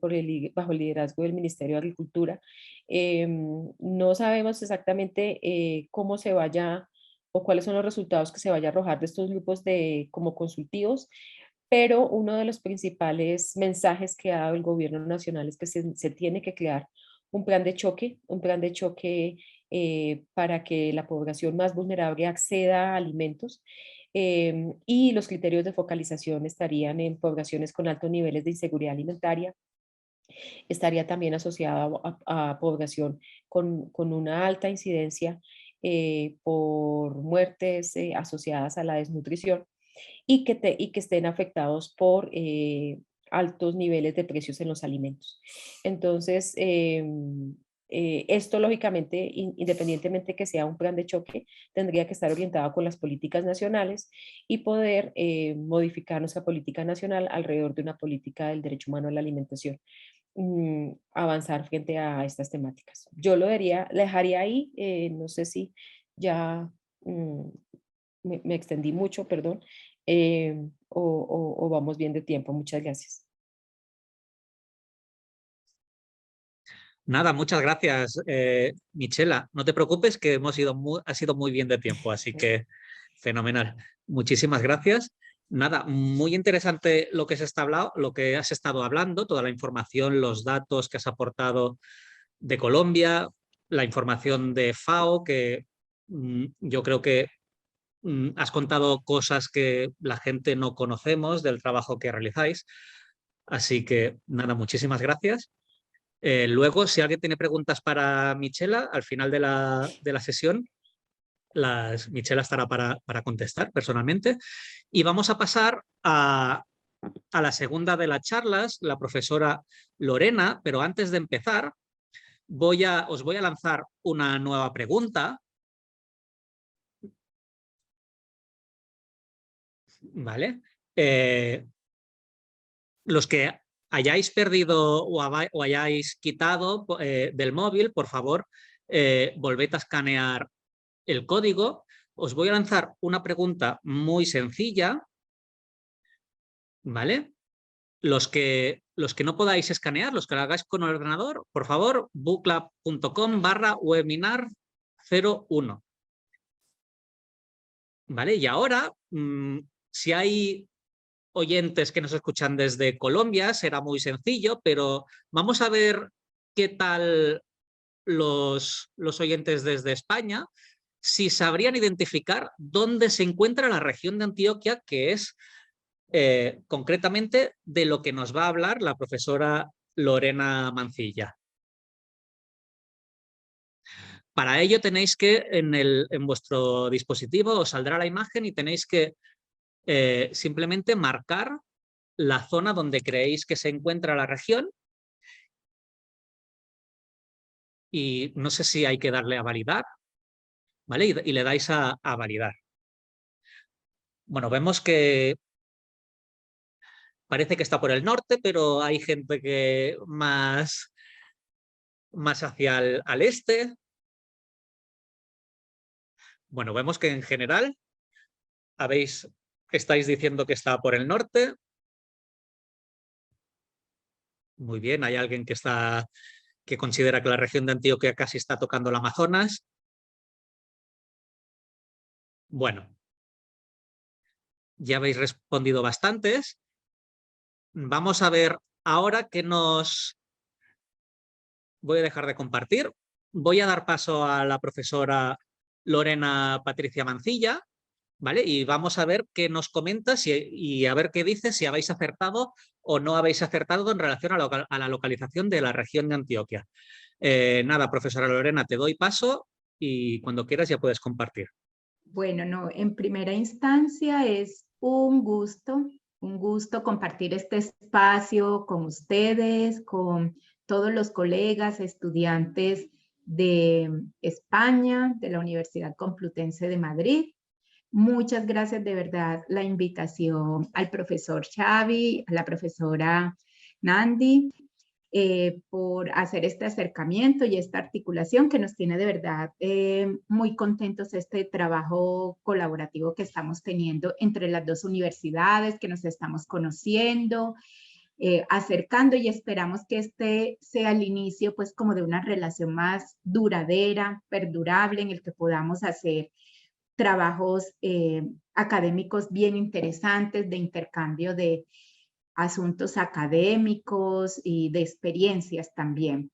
bajo el liderazgo del Ministerio de Agricultura. No sabemos exactamente cómo se vaya o cuáles son los resultados que se vaya a arrojar de estos grupos como consultivos, pero uno de los principales mensajes que ha dado el gobierno nacional es que se tiene que crear un plan de choque para que la población más vulnerable acceda a alimentos. y los criterios de focalización estarían en poblaciones con altos niveles de inseguridad alimentaria. Estaría también asociado a población con una alta incidencia por muertes asociadas a la desnutrición y que estén afectados por altos niveles de precios en los alimentos. Entonces, esto lógicamente, independientemente que sea un plan de choque, tendría que estar orientado con las políticas nacionales y poder modificar nuestra política nacional alrededor de una política del derecho humano a la alimentación, avanzar frente a estas temáticas. Yo lo dejaría ahí, no sé si ya mm, me extendí mucho, perdón, o vamos bien de tiempo. Muchas gracias. Nada, muchas gracias, Michela. No te preocupes que ha sido muy bien de tiempo, así que fenomenal. Muchísimas gracias. Nada, muy interesante lo que has estado hablando, toda la información, los datos que has aportado de Colombia, la información de FAO, que yo creo que has contado cosas que la gente no conocemos del trabajo que realizáis. Así que nada, muchísimas gracias. Luego, si alguien tiene preguntas para Michela, al final de la sesión, Michela estará para contestar personalmente. Y vamos a pasar a la segunda de las charlas, la profesora Lorena, pero antes de empezar, os voy a lanzar una nueva pregunta. ¿Vale? Los que hayáis perdido o hayáis quitado del móvil, por favor, volved a escanear el código. Os voy a lanzar una pregunta muy sencilla, ¿vale? Los que no podáis escanear, los que lo hagáis con el ordenador, por favor, booklab.com/webinar 01. ¿Vale? Y ahora, si hay oyentes que nos escuchan desde Colombia, será muy sencillo, pero vamos a ver qué tal los oyentes desde España, si sabrían identificar dónde se encuentra la región de Antioquia, que es concretamente de lo que nos va a hablar la profesora Lorena Mancilla. Para ello tenéis que, en vuestro dispositivo os saldrá la imagen y tenéis que simplemente marcar la zona donde creéis que se encuentra la región y no sé si hay que darle a validar, ¿vale? Y le dais a validar. Bueno, vemos que parece que está por el norte, pero hay gente que más hacia al este. Bueno, vemos que en general estáis diciendo que está por el norte. Muy bien, hay alguien que considera que la región de Antioquia casi está tocando el Amazonas. Bueno, ya habéis respondido bastantes. Vamos a ver ahora que voy a dejar de compartir. Voy a dar paso a la profesora Lorena Patricia Mancilla, ¿vale? Y vamos a ver qué nos comenta y a ver qué dice, si habéis acertado o no habéis acertado en relación a la localización de la región de Antioquia. Nada, profesora Lorena, te doy paso y cuando quieras ya puedes compartir. Bueno, no, en primera instancia es un gusto compartir este espacio con ustedes, con todos los colegas, estudiantes de España, de la Universidad Complutense de Madrid. Muchas gracias de verdad la invitación al profesor Xavi, a la profesora Nandi, por hacer este acercamiento y esta articulación que nos tiene de verdad muy contentos este trabajo colaborativo que estamos teniendo entre las dos universidades, que nos estamos conociendo, acercando y esperamos que este sea el inicio pues como de una relación más duradera, perdurable, en el que podamos hacer trabajos académicos bien interesantes de intercambio de asuntos académicos y de experiencias también.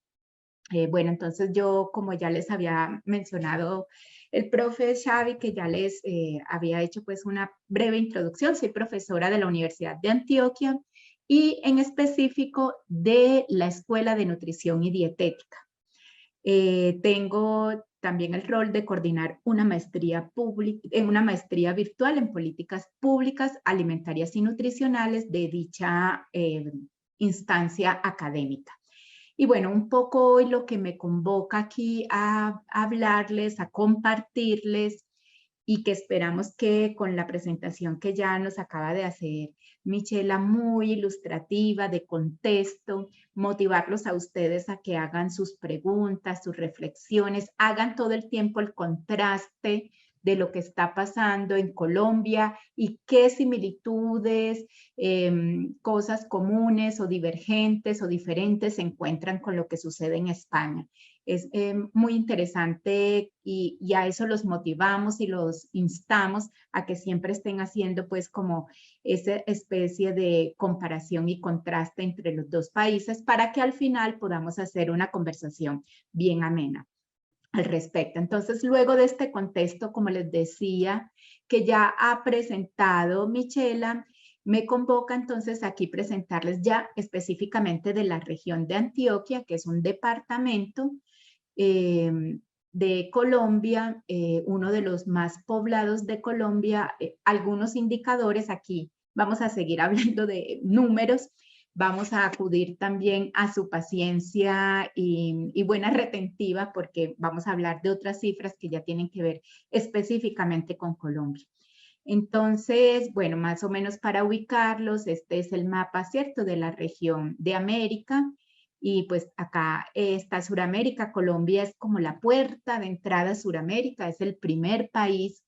Bueno, entonces yo, como ya les había mencionado el profe Xavi, que ya les había hecho pues una breve introducción, soy profesora de la Universidad de Antioquia y en específico de la Escuela de Nutrición y Dietética. Tengo también el rol de coordinar una maestría virtual en políticas públicas, alimentarias y nutricionales de dicha instancia académica. Y bueno, un poco hoy lo que me convoca aquí a hablarles, a compartirles, y que esperamos que con la presentación que ya nos acaba de hacer Michela, muy ilustrativa, de contexto, motivarlos a ustedes a que hagan sus preguntas, sus reflexiones, hagan todo el tiempo el contraste de lo que está pasando en Colombia y qué similitudes, cosas comunes o divergentes o diferentes se encuentran con lo que sucede en España. Es muy interesante y a eso los motivamos y los instamos a que siempre estén haciendo pues como esa especie de comparación y contraste entre los dos países para que al final podamos hacer una conversación bien amena al respecto. Entonces, luego de este contexto, como les decía, que ya ha presentado Michela, me convoca entonces aquí presentarles ya específicamente de la región de Antioquia, que es un departamento de Colombia, uno de los más poblados de Colombia. Algunos indicadores aquí, vamos a seguir hablando de números, vamos a acudir también a su paciencia y buena retentiva porque vamos a hablar de otras cifras que ya tienen que ver específicamente con Colombia. Entonces, bueno, más o menos para ubicarlos, este es el mapa, ¿cierto?, de la región de América. Y pues acá está Suramérica. Colombia es como la puerta de entrada a Suramérica, es el primer país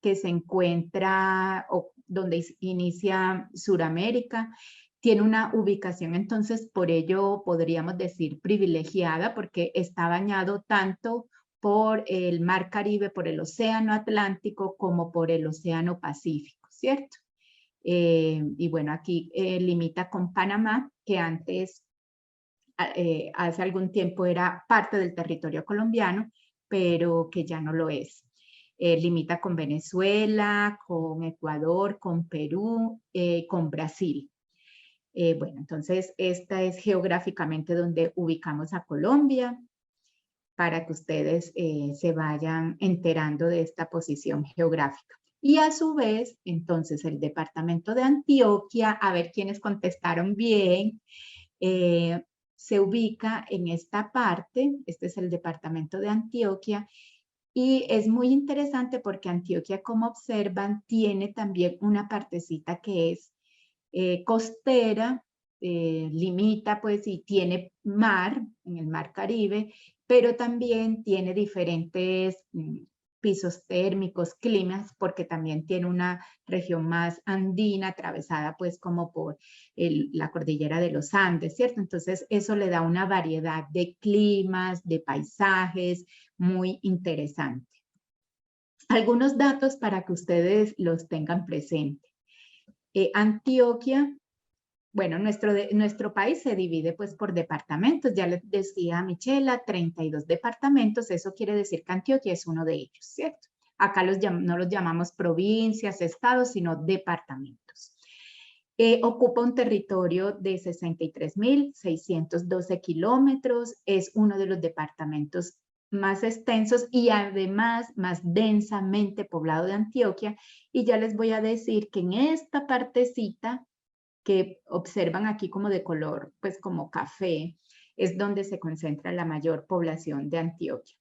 que se encuentra o donde inicia Suramérica. Tiene una ubicación, entonces, por ello podríamos decir privilegiada, porque está bañado tanto por el Mar Caribe, por el Océano Atlántico, como por el Océano Pacífico, ¿cierto? Y bueno, aquí limita con Panamá, que antes, hace algún tiempo era parte del territorio colombiano, pero que ya no lo es. Limita con Venezuela, con Ecuador, con Perú, con Brasil. Bueno, entonces esta es geográficamente donde ubicamos a Colombia, para que ustedes se vayan enterando de esta posición geográfica. Y a su vez, entonces, el departamento de Antioquia, a ver quiénes contestaron bien, se ubica en esta parte. Este es el departamento de Antioquia. Y es muy interesante porque Antioquia, como observan, tiene también una partecita que es costera, limita pues y tiene mar, en el Mar Caribe, pero también tiene diferentes pisos térmicos, climas, porque también tiene una región más andina, atravesada pues como por la cordillera de los Andes, ¿cierto? Entonces eso le da una variedad de climas, de paisajes muy interesante. Algunos datos para que ustedes los tengan presente. Antioquia, bueno, nuestro país se divide pues por departamentos. Ya les decía a Michela, 32 departamentos. Eso quiere decir que Antioquia es uno de ellos, ¿cierto? Acá no los llamamos provincias, estados, sino departamentos. Ocupa un territorio de 63.612 kilómetros. Es uno de los departamentos más extensos y además más densamente poblado de Antioquia. Y ya les voy a decir que en esta partecita que observan aquí como de color, pues como café, es donde se concentra la mayor población de Antioquia.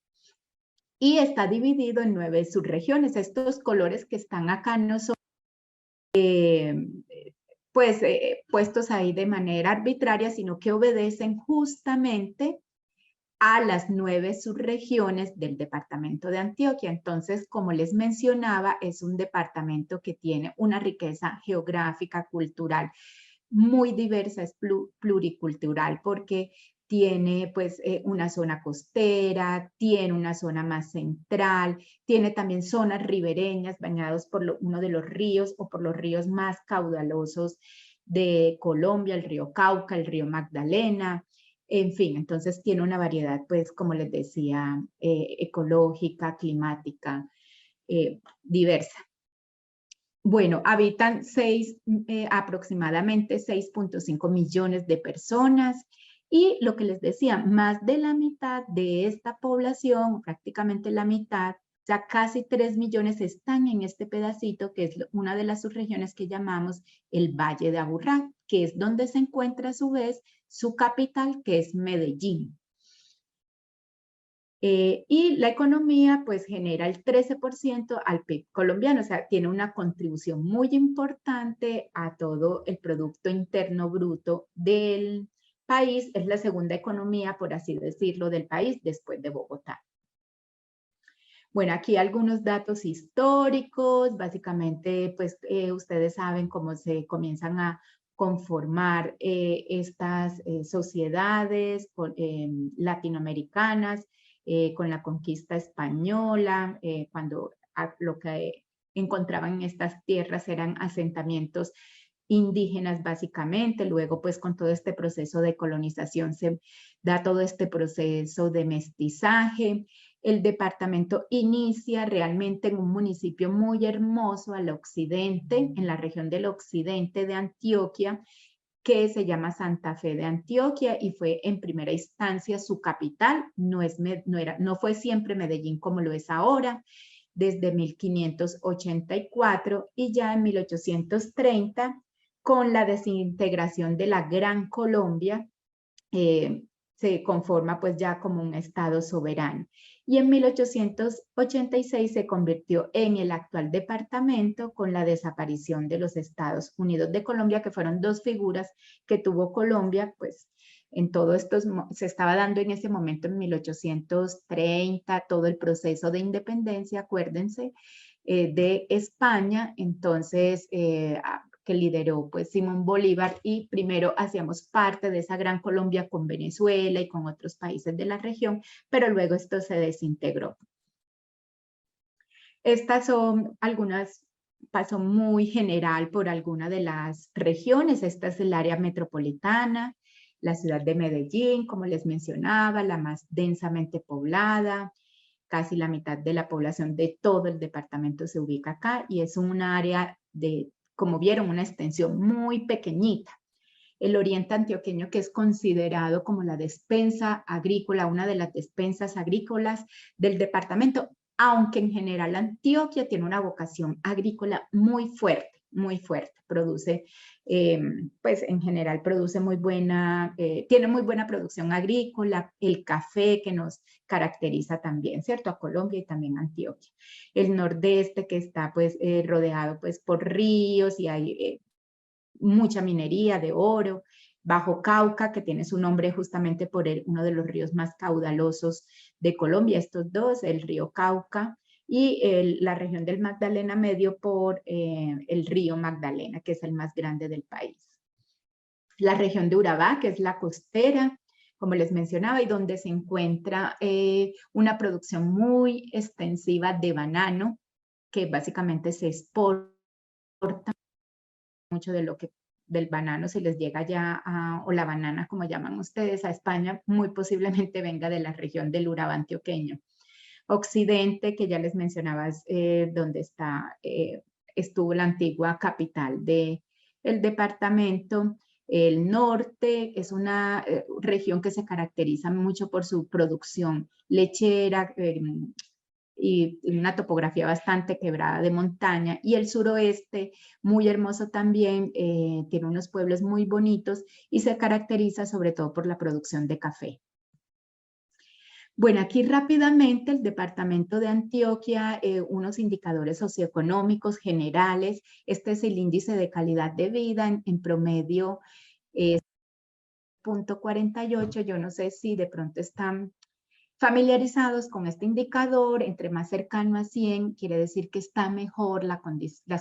Y está dividido en 9 subregiones. Estos colores que están acá no son puestos ahí de manera arbitraria, sino que obedecen justamente a las 9 subregiones del departamento de Antioquia. Entonces, como les mencionaba, es un departamento que tiene una riqueza geográfica, cultural, muy diversa, es pluricultural, porque tiene pues una zona costera, tiene una zona más central, tiene también zonas ribereñas bañados por uno de los ríos o por los ríos más caudalosos de Colombia, el río Cauca, el río Magdalena. En fin, entonces tiene una variedad, pues, como les decía, ecológica, climática, diversa. Bueno, habitan aproximadamente 6.5 millones de personas y lo que les decía, más de la mitad de esta población, prácticamente la mitad, o sea, casi 3 millones están en este pedacito que es una de las subregiones que llamamos el Valle de Aburrá, que es donde se encuentra a su vez su capital, que es Medellín. Y la economía pues genera el 13% al PIB colombiano, o sea, tiene una contribución muy importante a todo el Producto Interno Bruto del país. Es la segunda economía, por así decirlo, del país después de Bogotá. Bueno, aquí algunos datos históricos, básicamente pues ustedes saben cómo se comienzan a conformar estas sociedades latinoamericanas, con la conquista española, cuando lo que encontraban en estas tierras eran asentamientos indígenas básicamente. Luego pues con todo este proceso de colonización se da todo este proceso de mestizaje. El departamento inicia realmente en un municipio muy hermoso al occidente, en la región del occidente de Antioquia, que se llama Santa Fe de Antioquia y fue en primera instancia su capital. No fue siempre Medellín como lo es ahora, desde 1584 y ya en 1830, con la desintegración de la Gran Colombia, se conforma pues ya como un estado soberano. Y en 1886 se convirtió en el actual departamento con la desaparición de los Estados Unidos de Colombia, que fueron dos figuras que tuvo Colombia, pues en todo esto se estaba dando en ese momento en 1830, todo el proceso de independencia, acuérdense, de España. Entonces, que lideró pues Simón Bolívar, y primero hacíamos parte de esa gran Colombia con Venezuela y con otros países de la región, pero luego esto se desintegró. Estas son algunas, paso muy general por alguna de las regiones. Esta es el área metropolitana, la ciudad de Medellín, como les mencionaba, la más densamente poblada. Casi la mitad de la población de todo el departamento se ubica acá y es un área de, como vieron, una extensión muy pequeñita. El oriente antioqueño, que es considerado como la despensa agrícola, una de las despensas agrícolas del departamento, aunque en general Antioquia tiene una vocación agrícola muy fuerte, produce, pues en general produce muy buena, tiene muy buena producción agrícola, el café que nos caracteriza también, ¿cierto? A Colombia y también a Antioquia. El nordeste que está pues rodeado pues por ríos y hay mucha minería de oro. Bajo Cauca, que tiene su nombre justamente por uno de los ríos más caudalosos de Colombia, estos dos, el río Cauca, y la región del Magdalena Medio por el río Magdalena, que es el más grande del país. La región de Urabá, que es la costera, como les mencionaba, y donde se encuentra una producción muy extensiva de banano, que básicamente se exporta mucho de lo que del banano se les llega ya o la banana como llaman ustedes, a España, muy posiblemente venga de la región del Urabá antioqueño. Occidente, que ya les mencionaba, es donde estuvo la antigua capital del departamento. El norte es una región que se caracteriza mucho por su producción lechera, y una topografía bastante quebrada de montaña, y el suroeste, muy hermoso también, tiene unos pueblos muy bonitos y se caracteriza sobre todo por la producción de café. Bueno, aquí rápidamente el departamento de Antioquia, unos indicadores socioeconómicos generales. Este es el índice de calidad de vida en promedio, 0.48. Yo no sé si de pronto están familiarizados con este indicador. Entre más cercano a 100, quiere decir que está mejor las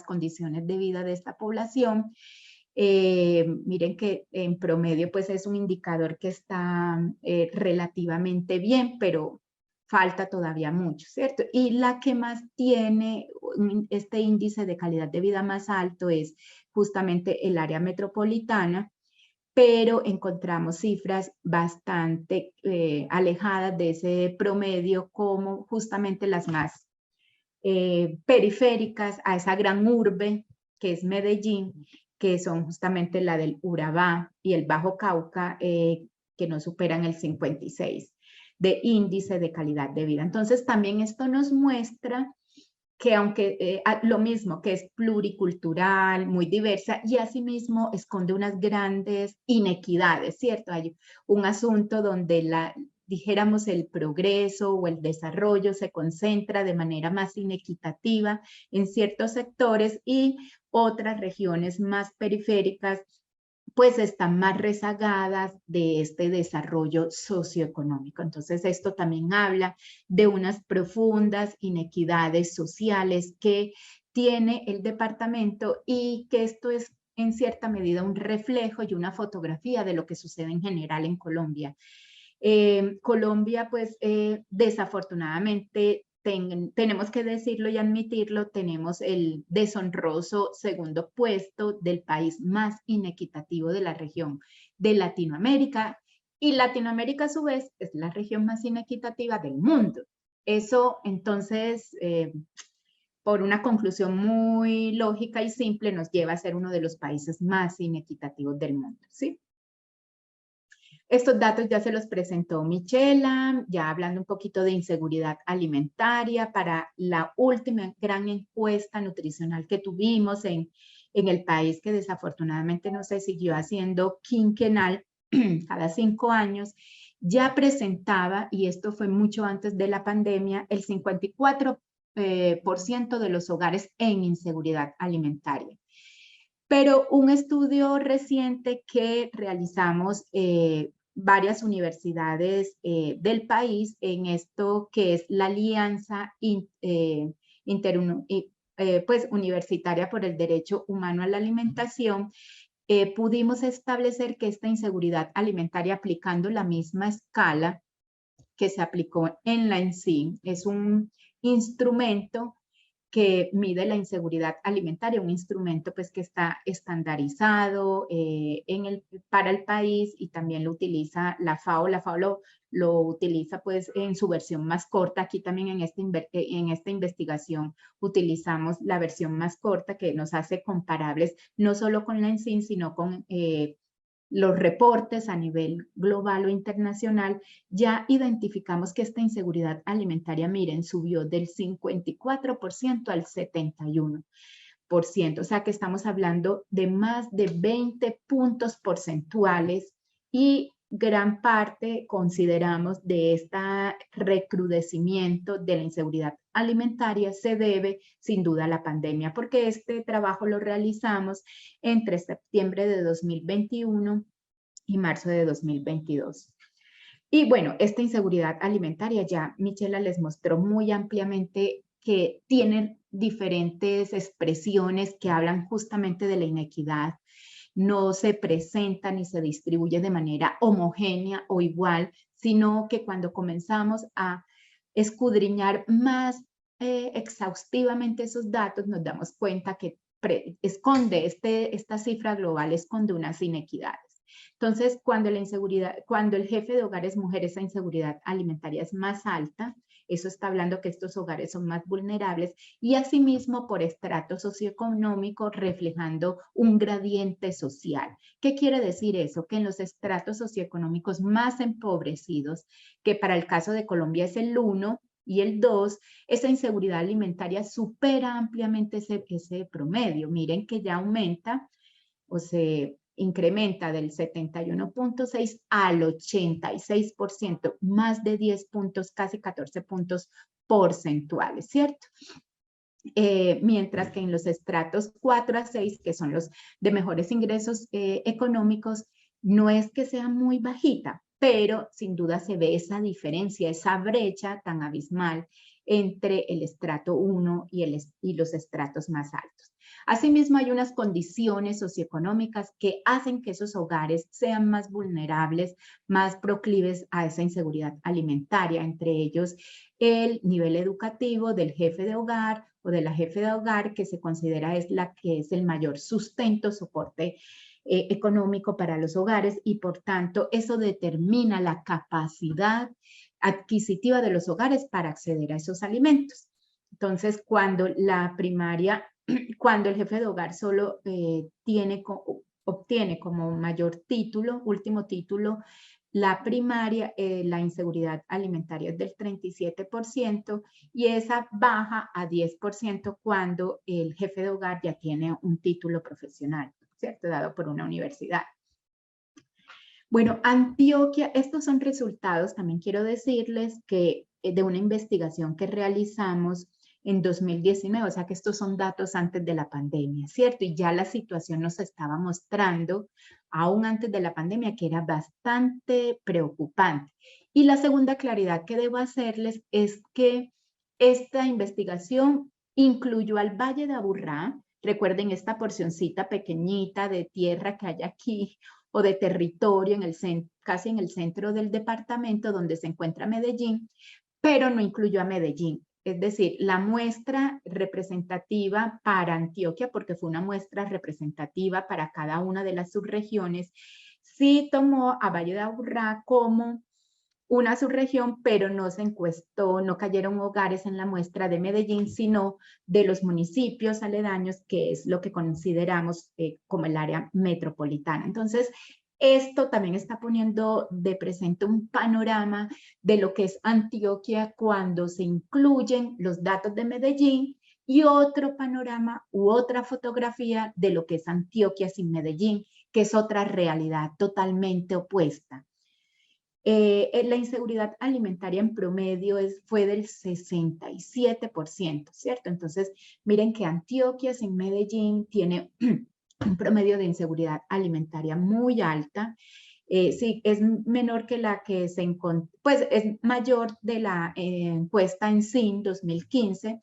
condiciones de vida de esta población. Miren que en promedio pues es un indicador que está relativamente bien, pero falta todavía mucho, ¿cierto? Y la que más tiene este índice de calidad de vida más alto es justamente el área metropolitana, pero encontramos cifras bastante alejadas de ese promedio, como justamente las más periféricas a esa gran urbe que es Medellín, que son justamente la del Urabá y el Bajo Cauca, que no superan el 56 de índice de calidad de vida. Entonces también esto nos muestra que aunque lo mismo, que es pluricultural, muy diversa, y asimismo esconde unas grandes inequidades, ¿cierto? Hay un asunto donde dijéramos, el progreso o el desarrollo se concentra de manera más inequitativa en ciertos sectores y otras regiones más periféricas pues están más rezagadas de este desarrollo socioeconómico. Entonces esto también habla de unas profundas inequidades sociales que tiene el departamento y que esto es en cierta medida un reflejo y una fotografía de lo que sucede en general en Colombia. Colombia, pues desafortunadamente, tenemos que decirlo y admitirlo, tenemos el deshonroso segundo puesto del país más inequitativo de la región de Latinoamérica, y Latinoamérica a su vez es la región más inequitativa del mundo. Eso entonces, por una conclusión muy lógica y simple, nos lleva a ser uno de los países más inequitativos del mundo, ¿sí? Estos datos ya se los presentó Michela, ya hablando un poquito de inseguridad alimentaria para la última gran encuesta nutricional que tuvimos en el país, que desafortunadamente no se siguió haciendo quinquenal cada 5 años, ya presentaba, y esto fue mucho antes de la pandemia, el 54% de los hogares en inseguridad alimentaria. Pero un estudio reciente que realizamos varias universidades del país en esto que es la Alianza pues, Universitaria por el Derecho Humano a la Alimentación, pudimos establecer que esta inseguridad alimentaria, aplicando la misma escala que se aplicó en la ENSIM, es un instrumento que mide la inseguridad alimentaria, un instrumento pues que está estandarizado para el país, y también lo utiliza la FAO. La FAO lo utiliza pues en su versión más corta. Aquí también en esta investigación utilizamos la versión más corta, que nos hace comparables no solo con la ENSIM, sino con los reportes a nivel global o internacional. Ya identificamos que esta inseguridad alimentaria, miren, subió del 54% al 71%. O sea que estamos hablando de más de 20 puntos porcentuales, y gran parte consideramos de este recrudecimiento de la inseguridad alimentaria se debe sin duda a la pandemia, porque este trabajo lo realizamos entre septiembre de 2021 y marzo de 2022. Y bueno, esta inseguridad alimentaria ya Michela les mostró muy ampliamente que tienen diferentes expresiones que hablan justamente de la inequidad. No se presenta ni se distribuye de manera homogénea o igual, sino que cuando comenzamos a escudriñar más exhaustivamente esos datos, nos damos cuenta que esconde esta cifra global, esconde unas inequidades. Entonces, cuando el jefe de hogar es mujer, esa inseguridad alimentaria es más alta. Eso está hablando que estos hogares son más vulnerables, y asimismo por estrato socioeconómico, reflejando un gradiente social. ¿Qué quiere decir eso? Que en los estratos socioeconómicos más empobrecidos, que para el caso de Colombia es el 1 y el 2, esa inseguridad alimentaria supera ampliamente ese promedio. Miren que ya aumenta, o se incrementa del 71.6 al 86%, más de 10 puntos, casi 14 puntos porcentuales, ¿cierto? Mientras que en los estratos 4 a 6, que son los de mejores ingresos económicos, no es que sea muy bajita, pero sin duda se ve esa diferencia, esa brecha tan abismal entre el estrato 1 y los estratos más altos. Asimismo, hay unas condiciones socioeconómicas que hacen que esos hogares sean más vulnerables, más proclives a esa inseguridad alimentaria, entre ellos el nivel educativo del jefe de hogar o de la jefe de hogar, que se considera es la que es el mayor sustento, soporte económico para los hogares y por tanto eso determina la capacidad adquisitiva de los hogares para acceder a esos alimentos. Entonces, cuando la primaria, cuando el jefe de hogar solo obtiene como mayor título, último título, la primaria, la inseguridad alimentaria es del 37% y esa baja a 10% cuando el jefe de hogar ya tiene un título profesional, ¿cierto? Dado por una universidad. Bueno, Antioquia, estos son resultados, también quiero decirles que de una investigación que realizamos en 2019, o sea que estos son datos antes de la pandemia, ¿cierto? Y ya la situación nos estaba mostrando, aún antes de la pandemia, que era bastante preocupante. Y la segunda claridad que debo hacerles es que esta investigación incluyó al Valle de Aburrá, recuerden esta porcioncita pequeñita de tierra que hay aquí, o de territorio casi en el centro del departamento donde se encuentra Medellín, pero no incluyó a Medellín. Es decir, la muestra representativa para Antioquia, porque fue una muestra representativa para cada una de las subregiones, sí tomó a Valle de Aburrá como una subregión, pero no se encuestó, no cayeron hogares en la muestra de Medellín, sino de los municipios aledaños, que es lo que consideramos como el área metropolitana. Entonces, esto también está poniendo de presente un panorama de lo que es Antioquia cuando se incluyen los datos de Medellín y otro panorama u otra fotografía de lo que es Antioquia sin Medellín, que es otra realidad totalmente opuesta. La inseguridad alimentaria en promedio fue del 67%, ¿cierto? Entonces, miren que Antioquia sin Medellín tiene un promedio de inseguridad alimentaria muy alta. Sí, es menor que la que se encontró, pues es mayor de la encuesta en SIN 2015.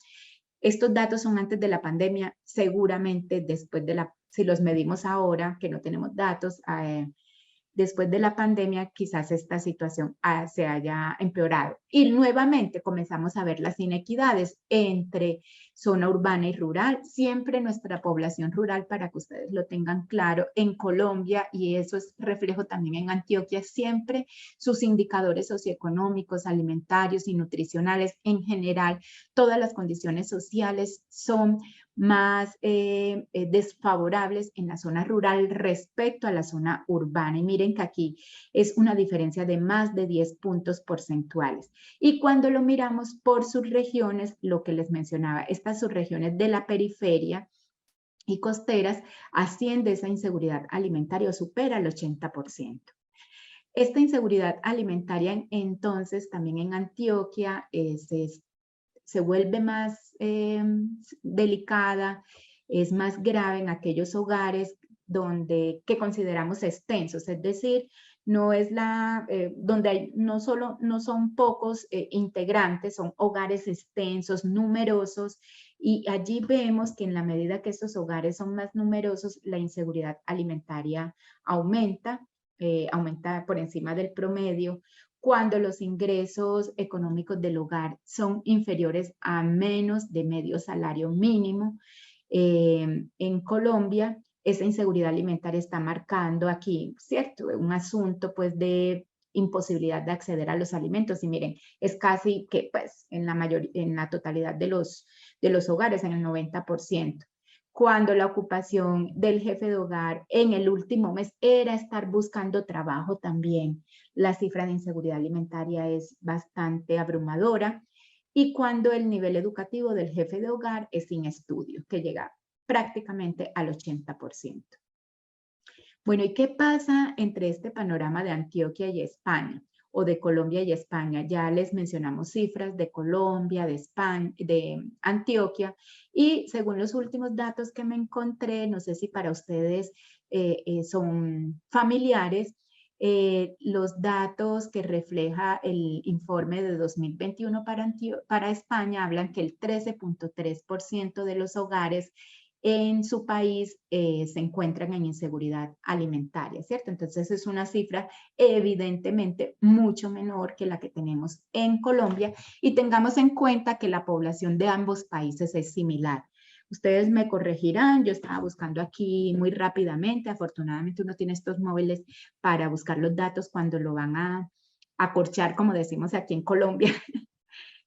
Estos datos son antes de la pandemia, seguramente después de si los medimos ahora, que no tenemos datos, después de la pandemia quizás esta situación se haya empeorado. Y nuevamente comenzamos a ver las inequidades entre zona urbana y rural. Siempre nuestra población rural, para que ustedes lo tengan claro, en Colombia, y eso es reflejo también en Antioquia, siempre sus indicadores socioeconómicos, alimentarios y nutricionales en general, todas las condiciones sociales son más desfavorables en la zona rural respecto a la zona urbana. Y miren que aquí es una diferencia de más de 10 puntos porcentuales. Y cuando lo miramos por subregiones, lo que les mencionaba, estas subregiones de la periferia y costeras, asciende esa inseguridad alimentaria o supera el 80%. Esta inseguridad alimentaria, entonces, también en Antioquia se vuelve más delicada, es más grave en aquellos hogares que consideramos extensos, es decir, no es donde hay, no son pocos integrantes, son hogares extensos, numerosos, y allí vemos que en la medida que estos hogares son más numerosos, la inseguridad alimentaria aumenta por encima del promedio, cuando los ingresos económicos del hogar son inferiores a menos de medio salario mínimo. En Colombia, esa inseguridad alimentaria está marcando aquí, ¿cierto? Un asunto pues de imposibilidad de acceder a los alimentos. Y miren, es casi que pues en la totalidad de los hogares, en el 90%. Cuando la ocupación del jefe de hogar en el último mes era estar buscando trabajo también. La cifra de inseguridad alimentaria es bastante abrumadora. Y cuando el nivel educativo del jefe de hogar es sin estudios, que llega prácticamente al 80%. Bueno, ¿y qué pasa entre este panorama de Antioquia y España? O de Colombia y España? Ya les mencionamos cifras de Colombia, de España, de Antioquia, y según los últimos datos que me encontré, no sé si para ustedes son familiares, los datos que refleja el informe de 2021 para España hablan que el 13.3% de los hogares en su país se encuentran en inseguridad alimentaria, ¿cierto? Entonces es una cifra evidentemente mucho menor que la que tenemos en Colombia, y tengamos en cuenta que la población de ambos países es similar. Ustedes me corregirán, yo estaba buscando aquí muy rápidamente, afortunadamente uno tiene estos móviles para buscar los datos cuando lo van a acorchar, como decimos aquí en Colombia,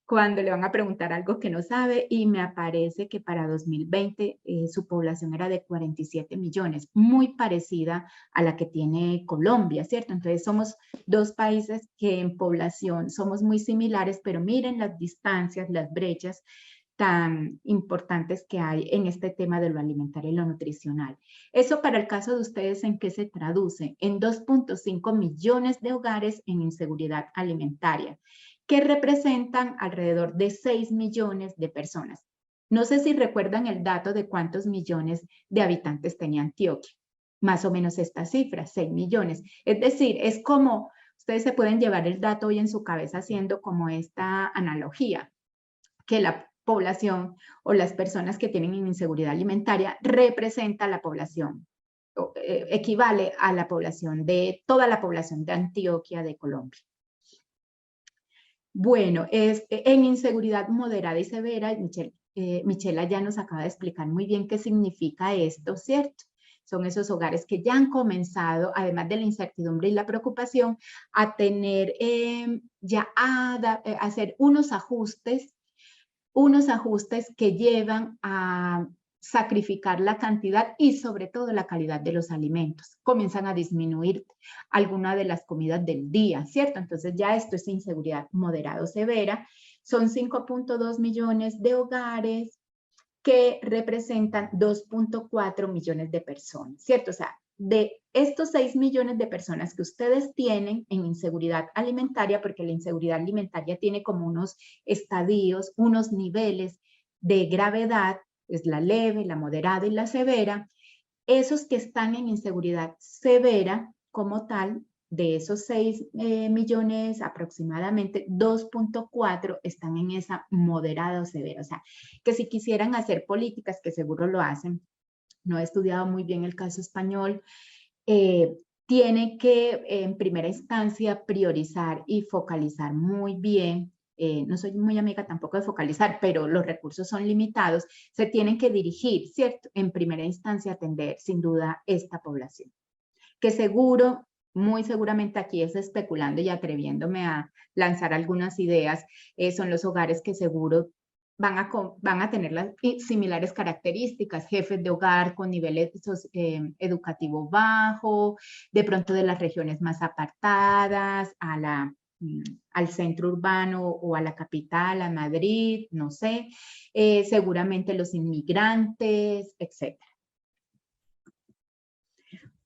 cuando le van a preguntar algo que no sabe, y me aparece que para 2020 su población era de 47 millones, muy parecida a la que tiene Colombia, ¿cierto? Entonces somos dos países que en población somos muy similares, pero miren las distancias, las brechas tan importantes que hay en este tema de lo alimentario y lo nutricional. Eso para el caso de ustedes, ¿en qué se traduce? En 2.5 millones de hogares en inseguridad alimentaria, que representan alrededor de 6 millones de personas. No sé si recuerdan el dato de cuántos millones de habitantes tenía Antioquia. Más o menos esta cifra, 6 millones. Es decir, es como, ustedes se pueden llevar el dato hoy en su cabeza haciendo como esta analogía, que la población o las personas que tienen inseguridad alimentaria representa la población, equivale a la población de toda la población de Antioquia, de Colombia. Bueno, en inseguridad moderada y severa, Michela ya nos acaba de explicar muy bien qué significa esto, ¿cierto? Son esos hogares que ya han comenzado, además de la incertidumbre y la preocupación, a tener, a hacer unos ajustes que llevan a sacrificar la cantidad y sobre todo la calidad de los alimentos. Comienzan a disminuir alguna de las comidas del día, ¿cierto? Entonces ya esto es inseguridad moderada o severa. Son 5.2 millones de hogares que representan 2.4 millones de personas, ¿cierto? O sea, de estos 6 millones de personas que ustedes tienen en inseguridad alimentaria, porque la inseguridad alimentaria tiene como unos estadios, unos niveles de gravedad, es la leve, la moderada y la severa. Esos que están en inseguridad severa como tal, de esos 6 millones aproximadamente, 2.4 están en esa moderada o severa. O sea, que si quisieran hacer políticas, que seguro lo hacen, no he estudiado muy bien el caso español, tiene que en primera instancia priorizar y focalizar muy bien. No soy muy amiga tampoco de focalizar, pero los recursos son limitados, se tienen que dirigir, ¿cierto? En primera instancia atender sin duda esta población, que seguro, muy seguramente aquí es especulando y atreviéndome a lanzar algunas ideas, son los hogares que seguro van a tener las similares características, jefes de hogar con niveles educativo bajo, de pronto de las regiones más apartadas, al centro urbano o a la capital, a Madrid, no sé, seguramente los inmigrantes, etc.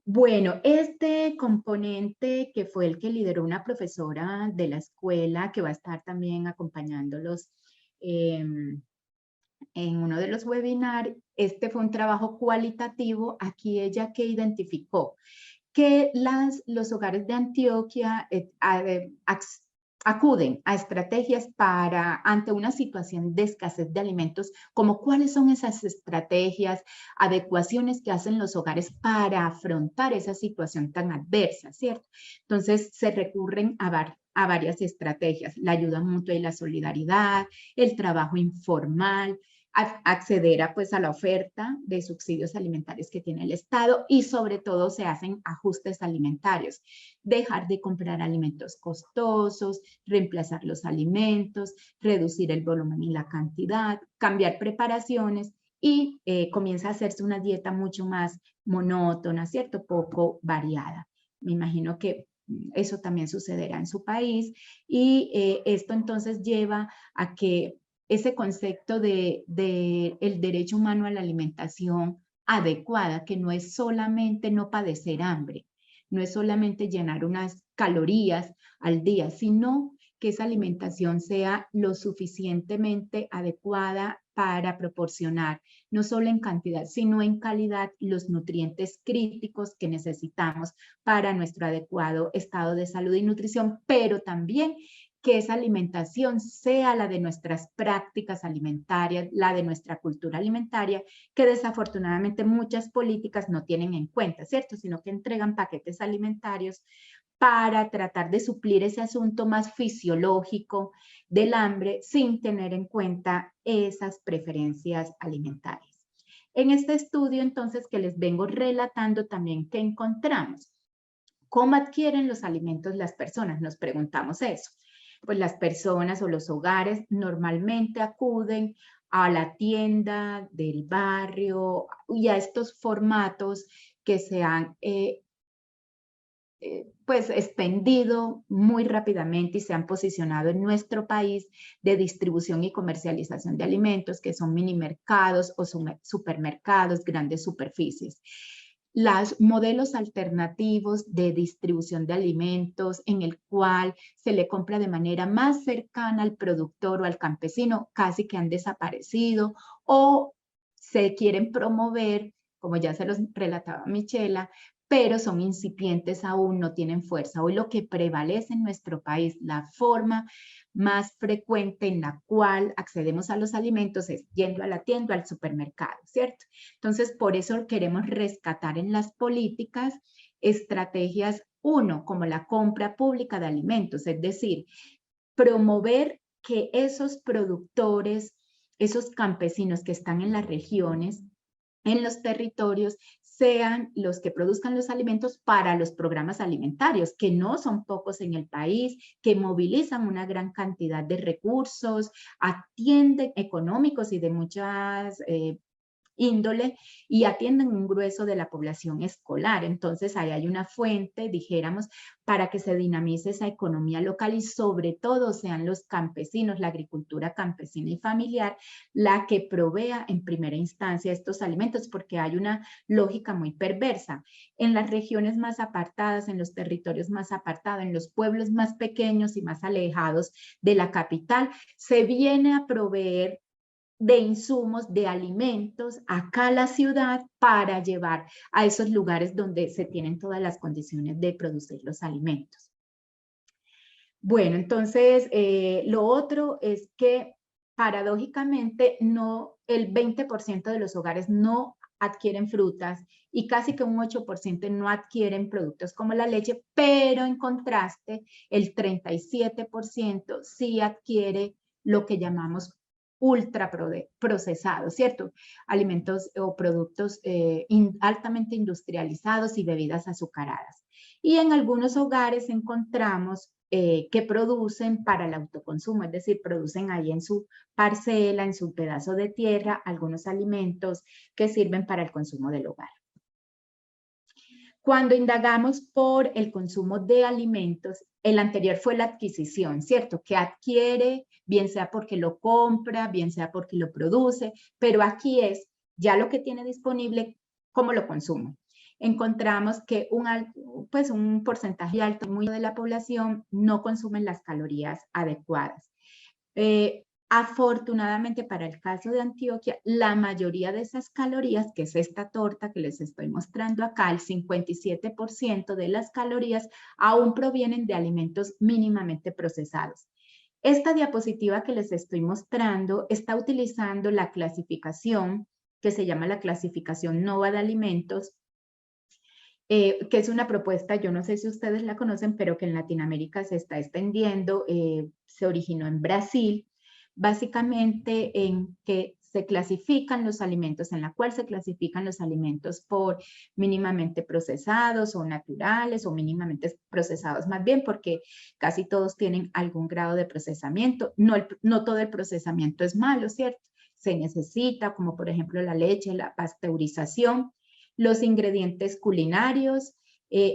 Bueno, este componente que fue el que lideró una profesora de la escuela que va a estar también acompañándolos en uno de los webinars, este fue un trabajo cualitativo. Aquí ella que identificó que los hogares de Antioquia acuden a estrategias ante una situación de escasez de alimentos, como cuáles son esas estrategias, adecuaciones que hacen los hogares para afrontar esa situación tan adversa, ¿cierto? Entonces se recurren a varias estrategias, la ayuda mutua y la solidaridad, el trabajo informal, acceder a la oferta de subsidios alimentarios que tiene el Estado, y sobre todo se hacen ajustes alimentarios, dejar de comprar alimentos costosos, reemplazar los alimentos, reducir el volumen y la cantidad, cambiar preparaciones, y comienza a hacerse una dieta mucho más monótona, ¿cierto? Poco variada. Me imagino que eso también sucederá en su país, y esto entonces lleva a que ese concepto de el derecho humano a la alimentación adecuada, que no es solamente no padecer hambre, no es solamente llenar unas calorías al día, sino que esa alimentación sea lo suficientemente adecuada para proporcionar, no solo en cantidad, sino en calidad, los nutrientes críticos que necesitamos para nuestro adecuado estado de salud y nutrición, pero también que esa alimentación sea la de nuestras prácticas alimentarias, la de nuestra cultura alimentaria, que desafortunadamente muchas políticas no tienen en cuenta, ¿cierto? Sino que entregan paquetes alimentarios para tratar de suplir ese asunto más fisiológico del hambre sin tener en cuenta esas preferencias alimentarias. En este estudio, entonces, que les vengo relatando también, ¿qué encontramos? ¿Cómo adquieren los alimentos las personas? Nos preguntamos eso. Pues las personas o los hogares normalmente acuden a la tienda del barrio y a estos formatos que se han pues expendido muy rápidamente y se han posicionado en nuestro país de distribución y comercialización de alimentos, que son mini mercados o supermercados, grandes superficies. Los modelos alternativos de distribución de alimentos en el cual se le compra de manera más cercana al productor o al campesino casi que han desaparecido o se quieren promover, como ya se los relataba Michela, pero son incipientes aún, no tienen fuerza. Hoy lo que prevalece en nuestro país, la forma más frecuente en la cual accedemos a los alimentos es yendo a la tienda, al supermercado, ¿cierto? Entonces, por eso queremos rescatar en las políticas estrategias, uno, como la compra pública de alimentos, es decir, promover que esos productores, esos campesinos que están en las regiones, en los territorios, sean los que produzcan los alimentos para los programas alimentarios, que no son pocos en el país, que movilizan una gran cantidad de recursos, atienden económicos y de muchas índole y atienden un grueso de la población escolar. Entonces, ahí hay una fuente, dijéramos, para que se dinamice esa economía local y sobre todo sean los campesinos, la agricultura campesina y familiar, la que provea en primera instancia estos alimentos, porque hay una lógica muy perversa. En las regiones más apartadas, en los territorios más apartados, en los pueblos más pequeños y más alejados de la capital, se viene a proveer de insumos, de alimentos, acá a la ciudad para llevar a esos lugares donde se tienen todas las condiciones de producir los alimentos. Bueno, entonces lo otro es que paradójicamente el 20% de los hogares no adquieren frutas y casi que un 8% no adquieren productos como la leche, pero en contraste el 37% sí adquiere lo que llamamos ultra procesados, ¿cierto? Alimentos o productos altamente industrializados y bebidas azucaradas. Y en algunos hogares encontramos que producen para el autoconsumo, es decir, producen ahí en su parcela, en su pedazo de tierra, algunos alimentos que sirven para el consumo del hogar. Cuando indagamos por el consumo de alimentos, el anterior fue la adquisición, ¿cierto? Que adquiere, bien sea porque lo compra, bien sea porque lo produce, pero aquí es ya lo que tiene disponible, cómo lo consume. Encontramos que un porcentaje alto muy de la población no consumen las calorías adecuadas. Afortunadamente para el caso de Antioquia, la mayoría de esas calorías, que es esta torta que les estoy mostrando acá, el 57% de las calorías aún provienen de alimentos mínimamente procesados. Esta diapositiva que les estoy mostrando está utilizando la clasificación que se llama la clasificación NOVA de alimentos, que es una propuesta, yo no sé si ustedes la conocen, pero que en Latinoamérica se está extendiendo, se originó en Brasil, básicamente en que se clasifican los alimentos, en la cual se clasifican los alimentos por mínimamente procesados o naturales o mínimamente procesados más bien, porque casi todos tienen algún grado de procesamiento. No todo el procesamiento es malo, ¿cierto? Se necesita, como por ejemplo la leche, la pasteurización, los ingredientes culinarios,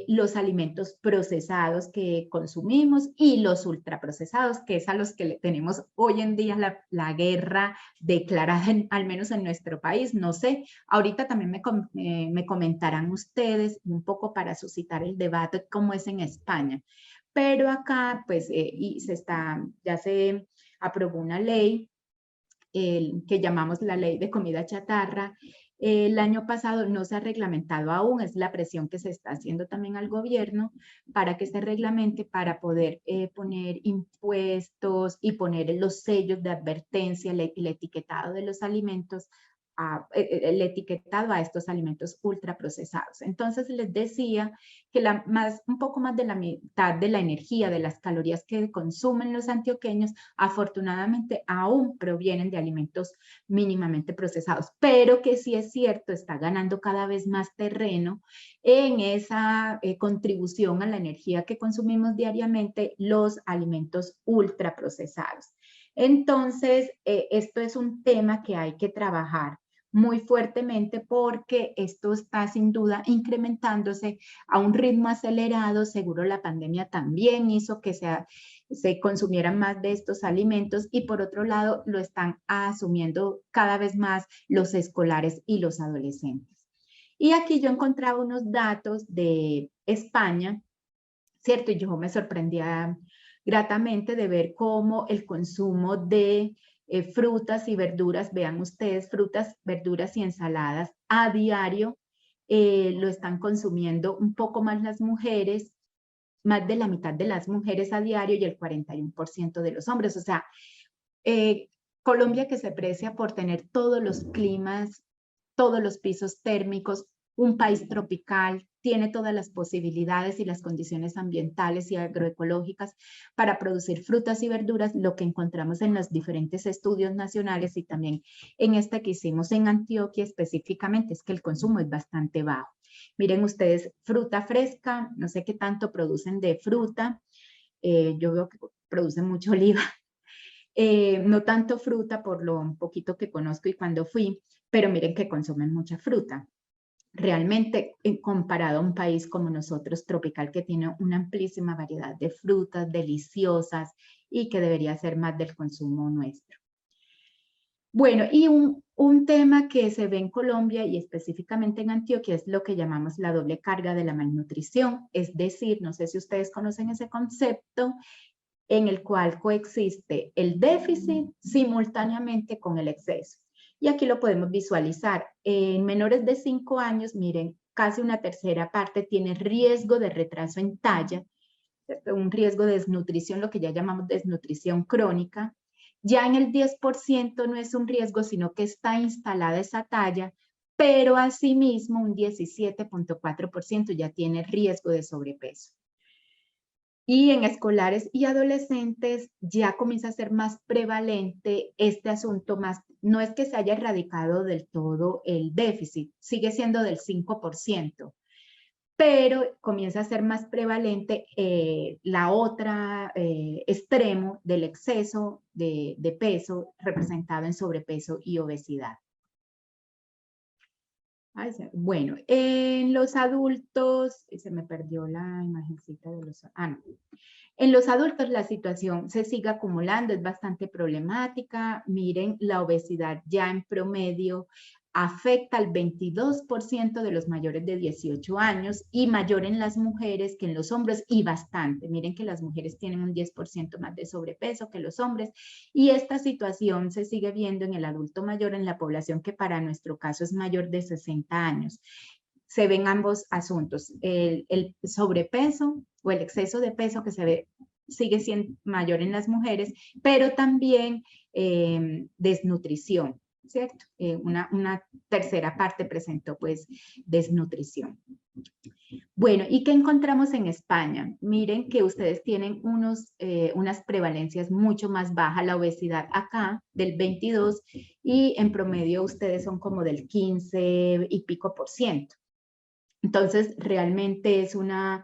los alimentos procesados que consumimos y los ultraprocesados, que es a los que tenemos hoy en día la guerra declarada, al menos en nuestro país. No sé, ahorita también me comentarán ustedes un poco para suscitar el debate cómo es en España. Pero acá, pues, ya se aprobó una ley que llamamos la ley de comida chatarra. El año pasado no se ha reglamentado aún, es la presión que se está haciendo también al gobierno para que se reglamente, para poder poner impuestos y poner los sellos de advertencia, el etiquetado de los alimentos el etiquetado a estos alimentos ultraprocesados. Entonces les decía que un poco más de la mitad de la energía, de las calorías que consumen los antioqueños, afortunadamente aún provienen de alimentos mínimamente procesados, pero que sí es cierto, está ganando cada vez más terreno en esa contribución a la energía que consumimos diariamente los alimentos ultraprocesados. Entonces, esto es un tema que hay que trabajar muy fuertemente porque esto está sin duda incrementándose a un ritmo acelerado. Seguro la pandemia también hizo que se consumieran más de estos alimentos y por otro lado lo están asumiendo cada vez más los escolares y los adolescentes. Y aquí yo encontraba unos datos de España, ¿cierto? Y yo me sorprendía gratamente de ver cómo el consumo de frutas y verduras, vean ustedes, frutas, verduras y ensaladas a diario lo están consumiendo un poco más las mujeres, más de la mitad de las mujeres a diario y el 41% de los hombres. O sea, Colombia, que se precia por tener todos los climas, todos los pisos térmicos, un país tropical, tiene todas las posibilidades y las condiciones ambientales y agroecológicas para producir frutas y verduras, lo que encontramos en los diferentes estudios nacionales y también en este que hicimos en Antioquia específicamente, es que el consumo es bastante bajo. Miren ustedes, fruta fresca, no sé qué tanto producen de fruta, yo veo que producen mucho oliva, no tanto fruta por lo poquito que conozco y cuando fui, pero miren que consumen mucha fruta. Realmente, comparado a un país como nosotros, tropical, que tiene una amplísima variedad de frutas deliciosas y que debería ser más del consumo nuestro. Bueno, y un tema que se ve en Colombia y específicamente en Antioquia es lo que llamamos la doble carga de la malnutrición. Es decir, no sé si ustedes conocen ese concepto, en el cual coexiste el déficit simultáneamente con el exceso. Y aquí lo podemos visualizar. En menores de 5 años, miren, casi una tercera parte tiene riesgo de retraso en talla, un riesgo de desnutrición, lo que ya llamamos desnutrición crónica. Ya en el 10% no es un riesgo, sino que está instalada esa talla, pero asimismo un 17.4% ya tiene riesgo de sobrepeso. Y en escolares y adolescentes ya comienza a ser más prevalente este asunto, más, no es que se haya erradicado del todo el déficit, sigue siendo del 5%, pero comienza a ser más prevalente la otra extremo del exceso de peso representado en sobrepeso y obesidad. Bueno, en los adultos, se me perdió la imagencita de los... no. En los adultos la situación se sigue acumulando, es bastante problemática. Miren, la obesidad ya en promedio afecta al 22% de los mayores de 18 años y mayor en las mujeres que en los hombres y bastante. Miren que las mujeres tienen un 10% más de sobrepeso que los hombres y esta situación se sigue viendo en el adulto mayor, en la población que para nuestro caso es mayor de 60 años. Se ven ambos asuntos, el sobrepeso o el exceso de peso que se ve sigue siendo mayor en las mujeres, pero también desnutrición, ¿cierto? Una tercera parte presentó pues desnutrición. Bueno, ¿y qué encontramos en España? Miren que ustedes tienen unas prevalencias mucho más bajas, la obesidad acá del 22% y en promedio ustedes son como del 15 y pico %. Entonces, realmente es una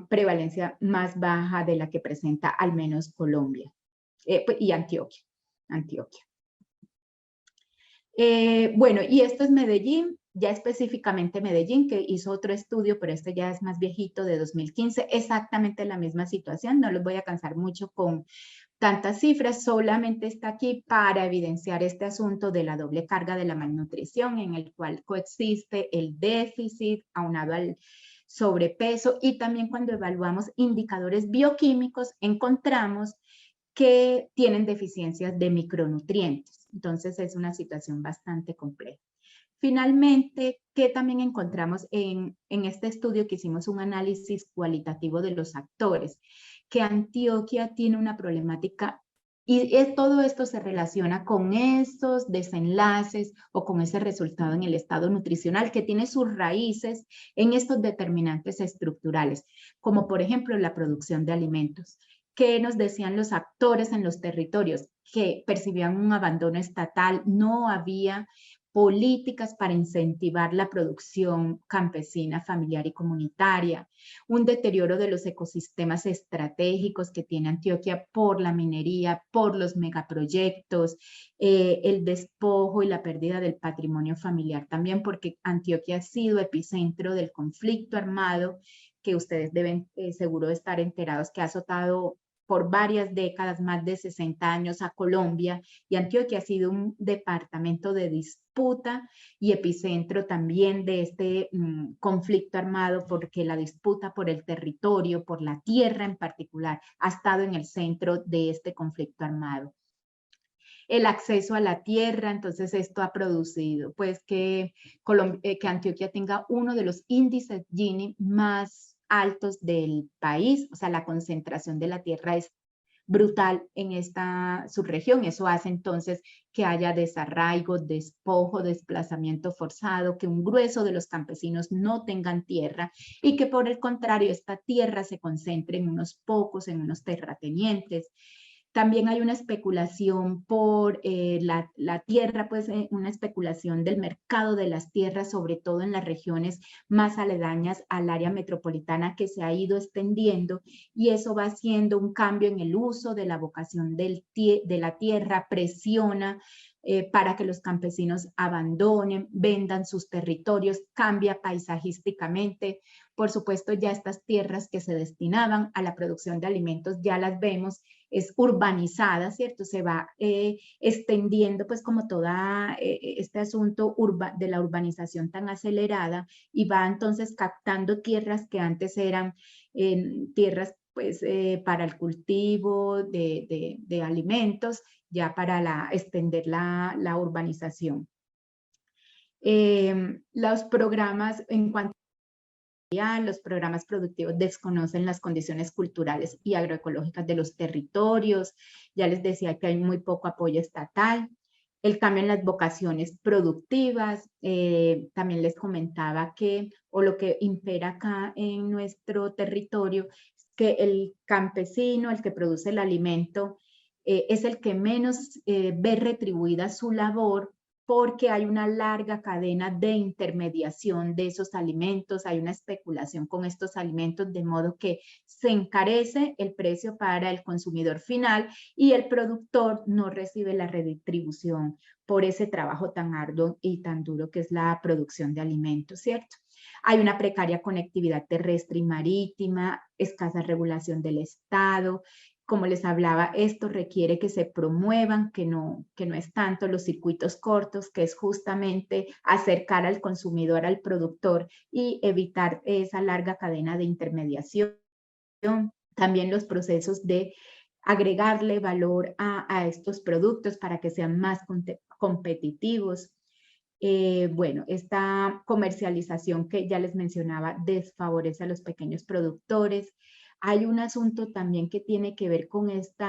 prevalencia más baja de la que presenta al menos Colombia y Antioquia. Bueno, y esto es Medellín, ya específicamente Medellín, que hizo otro estudio, pero este ya es más viejito, de 2015, exactamente la misma situación. No los voy a cansar mucho con tantas cifras, solamente está aquí para evidenciar este asunto de la doble carga de la malnutrición, en el cual coexiste el déficit aunado al sobrepeso, y también cuando evaluamos indicadores bioquímicos encontramos que tienen deficiencias de micronutrientes. Entonces es una situación bastante compleja. Finalmente, ¿qué también encontramos en este estudio que hicimos un análisis cualitativo de los actores? Que Antioquia tiene una problemática Y todo esto se relaciona con esos desenlaces o con ese resultado en el estado nutricional que tiene sus raíces en estos determinantes estructurales, como por ejemplo la producción de alimentos. ¿Qué nos decían los actores en los territorios? Que percibían un abandono estatal, no había políticas para incentivar la producción campesina, familiar y comunitaria, un deterioro de los ecosistemas estratégicos que tiene Antioquia por la minería, por los megaproyectos, el despojo y la pérdida del patrimonio familiar también, porque Antioquia ha sido epicentro del conflicto armado que ustedes deben seguro de estar enterados, que ha azotado por varias décadas, más de 60 años a Colombia, y Antioquia ha sido un departamento de disputa y epicentro también de este conflicto armado, porque la disputa por el territorio, por la tierra en particular, ha estado en el centro de este conflicto armado. El acceso a la tierra, entonces esto ha producido pues que Antioquia tenga uno de los índices Gini más altos del país, o sea, la concentración de la tierra es brutal en esta subregión. Eso hace entonces que haya desarraigo, despojo, desplazamiento forzado, que un grueso de los campesinos no tengan tierra y que por el contrario esta tierra se concentre en unos pocos, en unos terratenientes. También hay una especulación por la tierra, pues una especulación del mercado de las tierras, sobre todo en las regiones más aledañas al área metropolitana que se ha ido extendiendo, y eso va haciendo un cambio en el uso de la vocación de la tierra, presiona para que los campesinos abandonen, vendan sus territorios, cambia paisajísticamente. Por supuesto, ya estas tierras que se destinaban a la producción de alimentos, ya las vemos, es urbanizada, ¿cierto? Se va extendiendo pues como toda este asunto de la urbanización tan acelerada, y va entonces captando tierras que antes eran tierras pues para el cultivo de alimentos, ya para extender la urbanización. Los programas en cuanto los programas productivos desconocen las condiciones culturales y agroecológicas de los territorios. Ya les decía que hay muy poco apoyo estatal. El cambio en las vocaciones productivas. También les comentaba que, o lo que impera acá en nuestro territorio, es que el campesino, el que produce el alimento, es el que menos ve retribuida su labor, porque hay una larga cadena de intermediación de esos alimentos, hay una especulación con estos alimentos, de modo que se encarece el precio para el consumidor final y el productor no recibe la retribución por ese trabajo tan arduo y tan duro que es la producción de alimentos, ¿cierto? Hay una precaria conectividad terrestre y marítima, escasa regulación del Estado. Como les hablaba, esto requiere que se promuevan, que no es tanto los circuitos cortos, que es justamente acercar al consumidor, al productor, y evitar esa larga cadena de intermediación. También los procesos de agregarle valor a estos productos para que sean más competitivos. Bueno, esta comercialización que ya les mencionaba desfavorece a los pequeños productores. Hay un asunto también que tiene que ver con este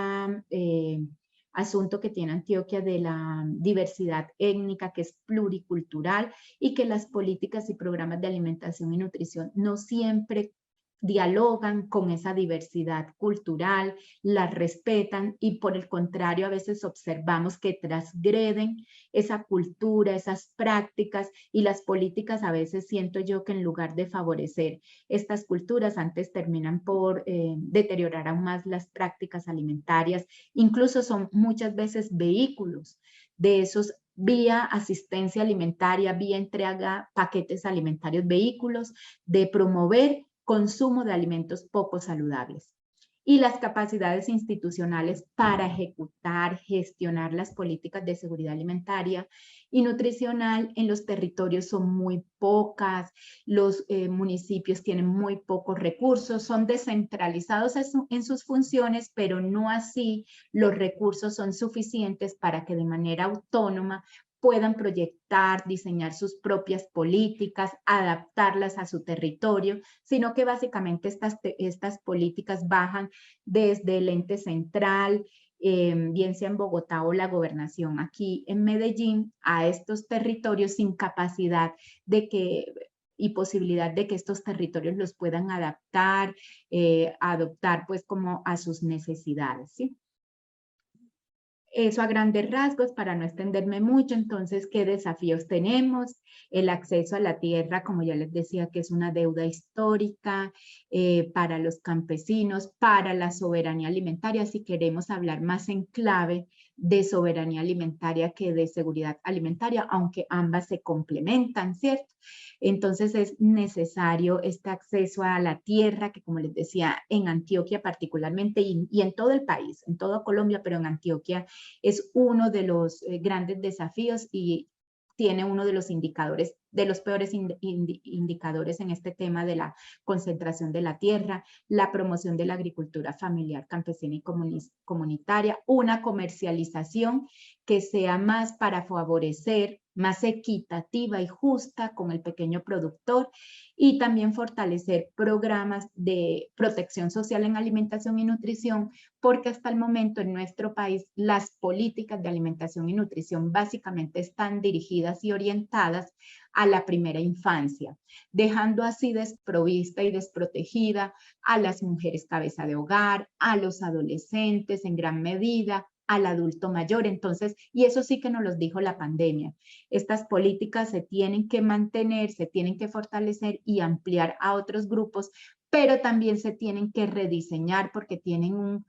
asunto que tiene Antioquia de la diversidad étnica, que es pluricultural, y que las políticas y programas de alimentación y nutrición no siempre dialogan con esa diversidad cultural, la respetan, y por el contrario a veces observamos que transgreden esa cultura, esas prácticas, y las políticas a veces siento yo que en lugar de favorecer estas culturas antes terminan por deteriorar aún más las prácticas alimentarias, incluso son muchas veces vehículos de esos vía asistencia alimentaria, vía entrega paquetes alimentarios, vehículos de promover consumo de alimentos poco saludables. Y las capacidades institucionales para ejecutar, gestionar las políticas de seguridad alimentaria y nutricional en los territorios son muy pocas. Los municipios tienen muy pocos recursos, son descentralizados en sus funciones, pero no así los recursos son suficientes para que de manera autónoma puedan proyectar, diseñar sus propias políticas, adaptarlas a su territorio, sino que básicamente estas políticas bajan desde el ente central, bien sea en Bogotá o la gobernación aquí en Medellín, a estos territorios sin capacidad de que y posibilidad de que estos territorios los puedan adaptar, adoptar pues como a sus necesidades, ¿sí? Eso a grandes rasgos, para no extenderme mucho. Entonces, ¿qué desafíos tenemos? El acceso a la tierra, como ya les decía, que es una deuda histórica para los campesinos, para la soberanía alimentaria, si queremos hablar más en clave de soberanía alimentaria que de seguridad alimentaria, aunque ambas se complementan, ¿cierto? Entonces es necesario este acceso a la tierra, que como les decía, en Antioquia particularmente y en todo el país, en toda Colombia, pero en Antioquia es uno de los grandes desafíos y tiene uno de los indicadores, de los peores indicadores en este tema de la concentración de la tierra, la promoción de la agricultura familiar, campesina y comunitaria, una comercialización que sea más para favorecer, más equitativa y justa con el pequeño productor, y también fortalecer programas de protección social en alimentación y nutrición, porque hasta el momento en nuestro país las políticas de alimentación y nutrición básicamente están dirigidas y orientadas a la primera infancia, dejando así desprovista y desprotegida a las mujeres cabeza de hogar, a los adolescentes en gran medida, al adulto mayor. Entonces, y eso sí que nos lo dijo la pandemia, estas políticas se tienen que mantener, se tienen que fortalecer y ampliar a otros grupos, pero también se tienen que rediseñar porque tienen un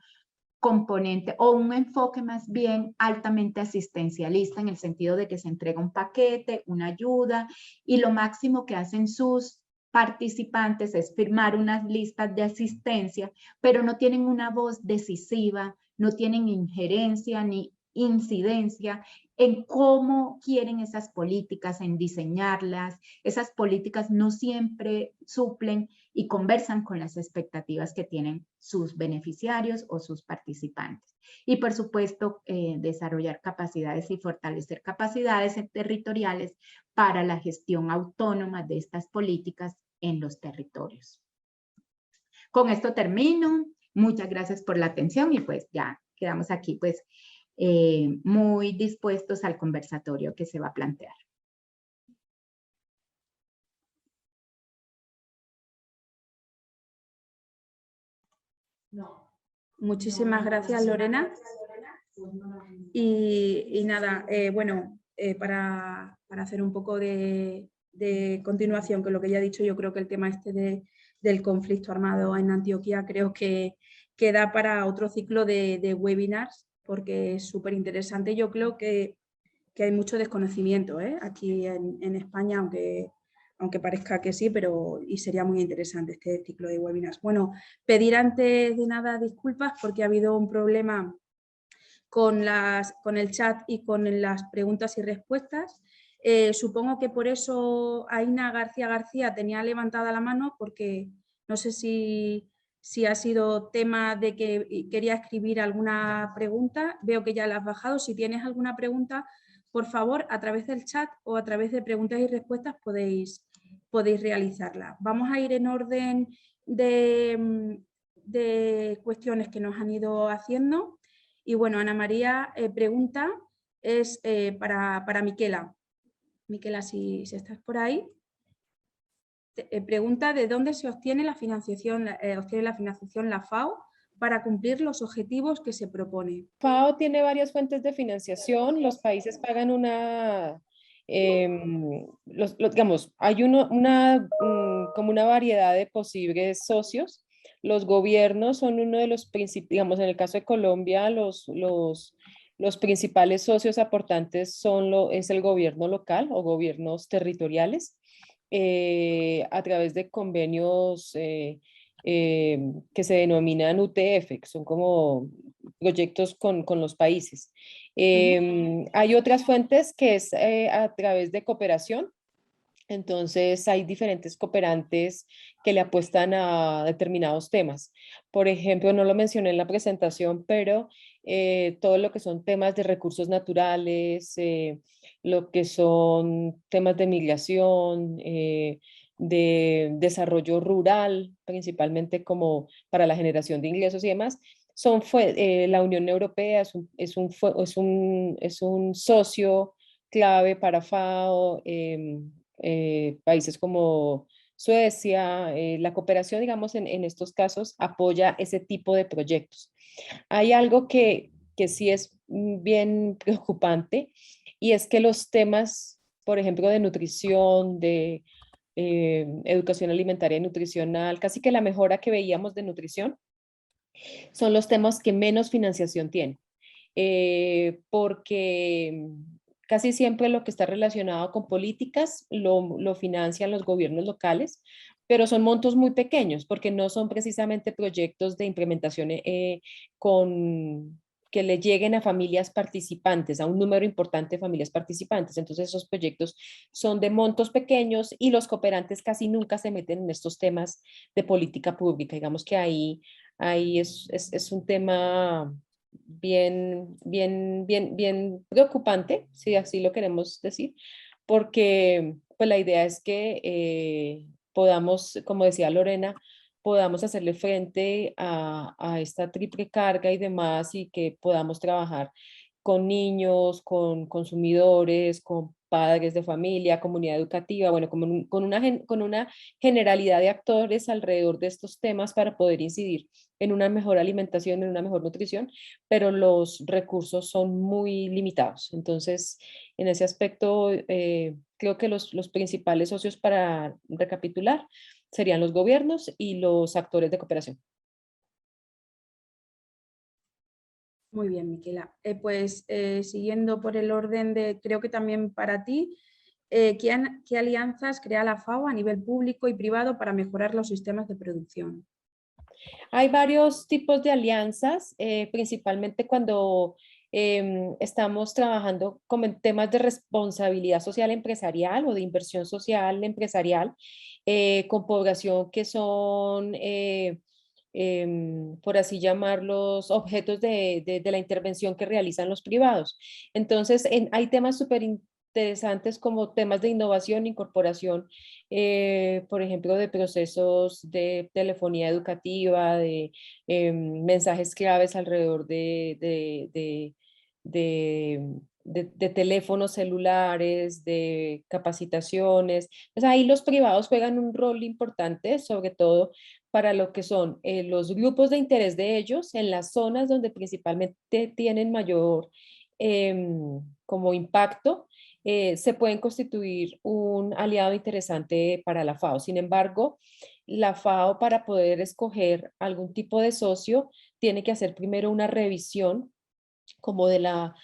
componente o un enfoque más bien altamente asistencialista, en el sentido de que se entrega un paquete, una ayuda, y lo máximo que hacen sus participantes es firmar unas listas de asistencia, pero no tienen una voz decisiva, no tienen injerencia ni incidencia en cómo quieren esas políticas, en diseñarlas. Esas políticas no siempre suplen y conversan con las expectativas que tienen sus beneficiarios o sus participantes. Y por supuesto, desarrollar capacidades y fortalecer capacidades territoriales para la gestión autónoma de estas políticas en los territorios. Con esto termino. Muchas gracias por la atención y pues ya quedamos aquí pues muy dispuestos al conversatorio que se va a plantear. Muchísimas gracias, Lorena. Y nada, bueno, para hacer un poco de continuación con lo que ya he dicho, yo creo que el tema este del conflicto armado en Antioquia creo que da para otro ciclo de webinars, porque es súper interesante. Yo creo que hay mucho desconocimiento aquí en España, aunque parezca que sí, pero y sería muy interesante este ciclo de webinars. Bueno, pedir antes de nada disculpas porque ha habido un problema con el chat y con las preguntas y respuestas. Supongo que por eso Aina García tenía levantada la mano, porque no sé si ha sido tema de que quería escribir alguna pregunta. Veo que ya la has bajado. Si tienes alguna pregunta, por favor, a través del chat o a través de preguntas y respuestas podéis realizarla. Vamos a ir en orden de cuestiones que nos han ido haciendo. Y bueno, Ana María pregunta, es para Miquela. Miquela, si estás por ahí. Pregunta de dónde se obtiene la financiación, la FAO para cumplir los objetivos que se propone. FAO tiene varias fuentes de financiación. Los países pagan digamos, hay como una variedad de posibles socios. Los gobiernos son uno de los principales, digamos, en el caso de Colombia, los principales socios aportantes es el gobierno local o gobiernos territoriales, a través de convenios que se denominan UTF, que son como proyectos con los países. Hay otras fuentes que es a través de cooperación. Entonces hay diferentes cooperantes que le apuestan a determinados temas. Por ejemplo, no lo mencioné en la presentación, pero todo lo que son temas de recursos naturales, lo que son temas de migración, de desarrollo rural, principalmente como para la generación de ingresos y demás, la Unión Europea es un socio clave para FAO, países como Suecia, la cooperación, digamos, en estos casos apoya ese tipo de proyectos. Hay algo que sí es bien preocupante y es que los temas, por ejemplo, de nutrición, de educación alimentaria y nutricional, casi que la mejora que veíamos de nutrición, son los temas que menos financiación tienen. Porque casi siempre lo que está relacionado con políticas lo financian los gobiernos locales, pero son montos muy pequeños porque no son precisamente proyectos de implementación que le lleguen a familias participantes, a un número importante de familias participantes. Entonces esos proyectos son de montos pequeños y los cooperantes casi nunca se meten en estos temas de política pública. Digamos que ahí es un tema bien preocupante, si así lo queremos decir, porque pues la idea es que podamos, como decía Lorena, podamos hacerle frente a esta triple carga y demás y que podamos trabajar con niños, con consumidores, con padres de familia, comunidad educativa, bueno, con una generalidad de actores alrededor de estos temas para poder incidir en una mejor alimentación, en una mejor nutrición, pero los recursos son muy limitados. Entonces, en ese aspecto, creo que los principales socios, para recapitular, serían los gobiernos y los actores de cooperación. Muy bien, Miquela. Pues siguiendo por el orden creo que también para ti, ¿qué alianzas crea la FAO a nivel público y privado para mejorar los sistemas de producción? Hay varios tipos de alianzas, principalmente cuando estamos trabajando con temas de responsabilidad social empresarial o de inversión social empresarial, con población que son, por así llamarlos, objetos de la intervención que realizan los privados. Entonces, hay temas súper interesantes como temas de innovación, incorporación, por ejemplo, de procesos de telefonía educativa, de mensajes claves alrededor de teléfonos celulares, de capacitaciones. Pues ahí los privados juegan un rol importante, sobre todo para lo que son los grupos de interés de ellos en las zonas donde principalmente tienen mayor como impacto. Se pueden constituir un aliado interesante para la FAO. Sin embargo, la FAO, para poder escoger algún tipo de socio, tiene que hacer primero una revisión como de la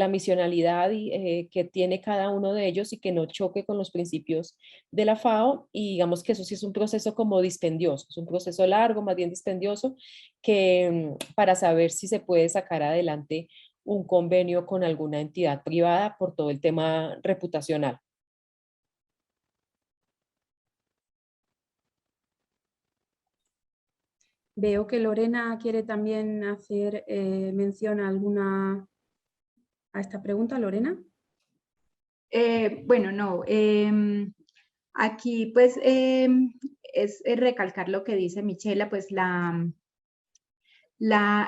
misionalidad que tiene cada uno de ellos y que no choque con los principios de la FAO. Y digamos que eso sí es un proceso como dispendioso, es un proceso largo, más bien dispendioso, que para saber si se puede sacar adelante un convenio con alguna entidad privada por todo el tema reputacional. Veo que Lorena quiere también hacer mención a esta pregunta. Lorena. Bueno, no. Aquí pues es recalcar lo que dice Michela, pues la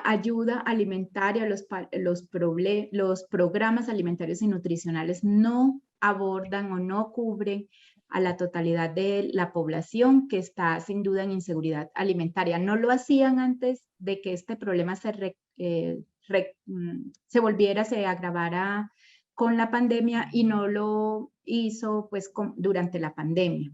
ayuda alimentaria, los programas alimentarios y nutricionales no abordan o no cubren a la totalidad de la población que está sin duda en inseguridad alimentaria. No lo hacían antes de que este problema se volviera, se agravara con la pandemia, y no lo hizo pues durante la pandemia.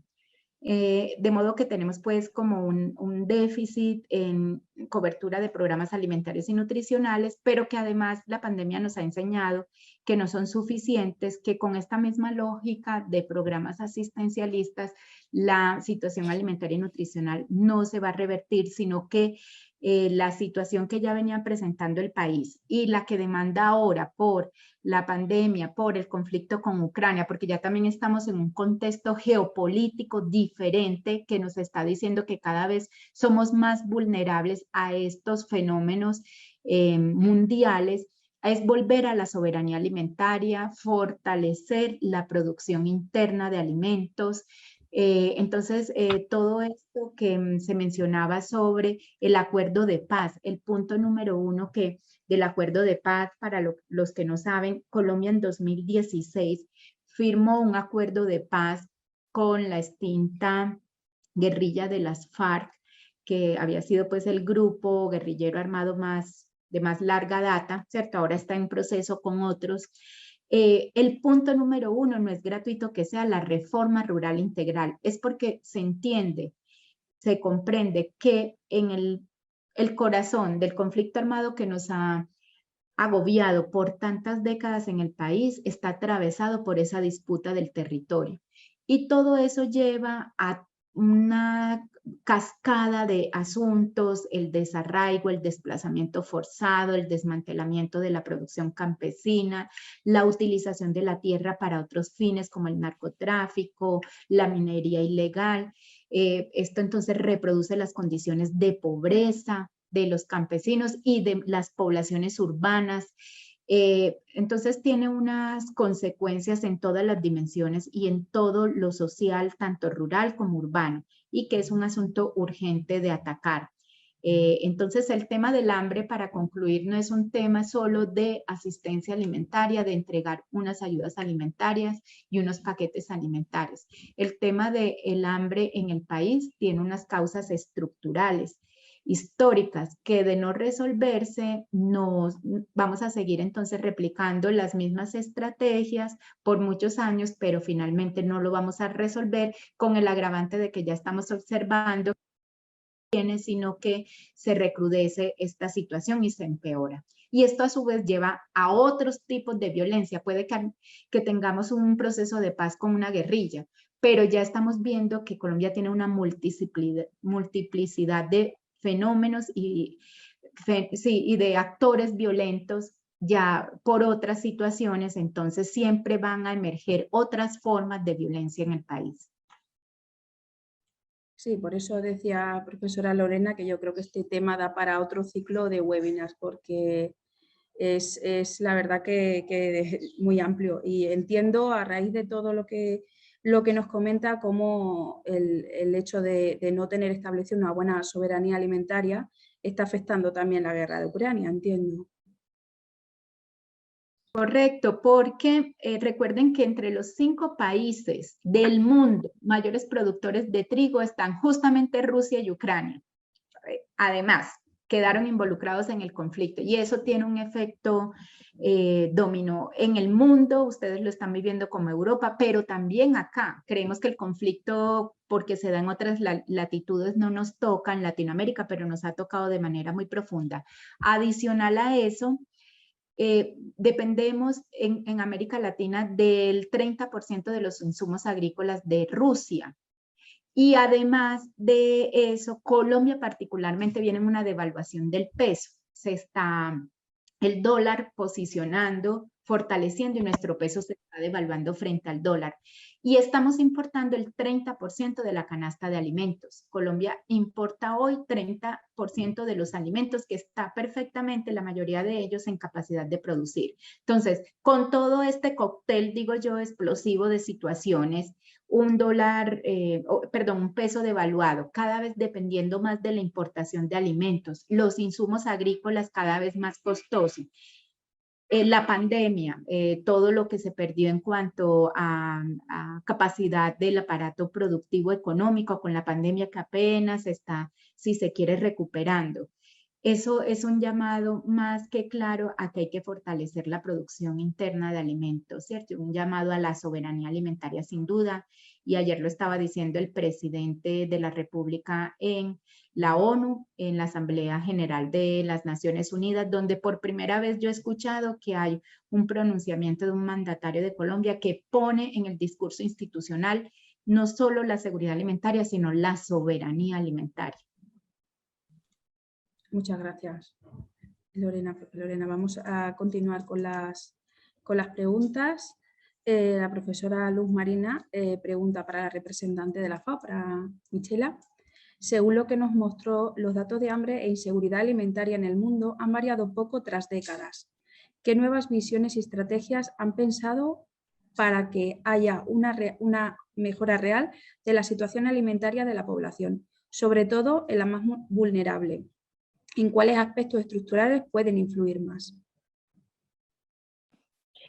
De modo que tenemos pues como un déficit en cobertura de programas alimentarios y nutricionales, pero que además la pandemia nos ha enseñado que no son suficientes, que con esta misma lógica de programas asistencialistas la situación alimentaria y nutricional no se va a revertir, sino que la situación que ya venía presentando el país y la que demanda ahora por la pandemia, por el conflicto con Ucrania, porque ya también estamos en un contexto geopolítico diferente que nos está diciendo que cada vez somos más vulnerables a estos fenómenos mundiales, es volver a la soberanía alimentaria, fortalecer la producción interna de alimentos, Entonces, todo esto que se mencionaba sobre el acuerdo de paz, el punto número 1 del acuerdo de paz, para los que no saben, Colombia en 2016 firmó un acuerdo de paz con la extinta guerrilla de las FARC, que había sido pues el grupo guerrillero armado de más larga data, ¿cierto? Ahora está en proceso con otros. El punto número 1 no es gratuito que sea la reforma rural integral, es porque se entiende, se comprende que en el corazón del conflicto armado que nos ha agobiado por tantas décadas en el país está atravesado por esa disputa del territorio. Y todo eso lleva a una cascada de asuntos, el desarraigo, el desplazamiento forzado, el desmantelamiento de la producción campesina, la utilización de la tierra para otros fines como el narcotráfico, la minería ilegal. Esto entonces reproduce las condiciones de pobreza de los campesinos y de las poblaciones urbanas. Entonces tiene unas consecuencias en todas las dimensiones y en todo lo social, tanto rural como urbano, y que es un asunto urgente de atacar. Entonces el tema del hambre, para concluir, no es un tema solo de asistencia alimentaria, de entregar unas ayudas alimentarias y unos paquetes alimentarios. El tema del hambre en el país tiene unas causas estructurales, históricas, que de no resolverse nos vamos a seguir entonces replicando las mismas estrategias por muchos años, pero finalmente no lo vamos a resolver, con el agravante de que ya estamos observando sino que se recrudece esta situación y se empeora. Y esto a su vez lleva a otros tipos de violencia. Puede que tengamos un proceso de paz con una guerrilla, pero ya estamos viendo que Colombia tiene una multiplicidad de fenómenos y de actores violentos ya por otras situaciones, entonces siempre van a emerger otras formas de violencia en el país. Sí, por eso decía profesora Lorena que yo creo que este tema da para otro ciclo de webinars, porque es la verdad que es muy amplio, y entiendo a raíz de todo lo que nos comenta cómo el hecho de no tener establecida una buena soberanía alimentaria está afectando también la guerra de Ucrania, entiendo. Correcto, porque recuerden que entre los 5 países del mundo mayores productores de trigo están justamente Rusia y Ucrania. Además, quedaron involucrados en el conflicto y eso tiene un efecto dominó en el mundo. Ustedes lo están viviendo como Europa, pero también acá. Creemos que el conflicto, porque se da en otras latitudes, no nos toca en Latinoamérica, pero nos ha tocado de manera muy profunda. Adicional a eso, dependemos en América Latina del 30% de los insumos agrícolas de Rusia. Y además de eso, Colombia particularmente viene en una devaluación del peso. Se está el dólar posicionando, fortaleciendo, y nuestro peso se está devaluando frente al dólar. Y estamos importando el 30% de la canasta de alimentos. Colombia importa hoy 30% de los alimentos, que está perfectamente la mayoría de ellos en capacidad de producir. Entonces, con todo este cóctel, digo yo, explosivo de situaciones, un peso devaluado, cada vez dependiendo más de la importación de alimentos, los insumos agrícolas cada vez más costosos, la pandemia, todo lo que se perdió en cuanto a capacidad del aparato productivo económico con la pandemia, que apenas está, si se quiere, recuperando. Eso es un llamado más que claro a que hay que fortalecer la producción interna de alimentos, ¿cierto? Un llamado a la soberanía alimentaria sin duda. Y ayer lo estaba diciendo el presidente de la República en la ONU, en la Asamblea General de las Naciones Unidas, donde por primera vez yo he escuchado que hay un pronunciamiento de un mandatario de Colombia que pone en el discurso institucional no solo la seguridad alimentaria, sino la soberanía alimentaria. Muchas gracias, Lorena. Vamos a continuar con las preguntas. La profesora Luz Marina pregunta para la representante de la FAO, para Michela. Según lo que nos mostró, los datos de hambre e inseguridad alimentaria en el mundo han variado poco tras décadas. ¿Qué nuevas visiones y estrategias han pensado para que haya una mejora real de la situación alimentaria de la población, sobre todo en la más vulnerable? ¿En cuáles aspectos estructurales pueden influir más?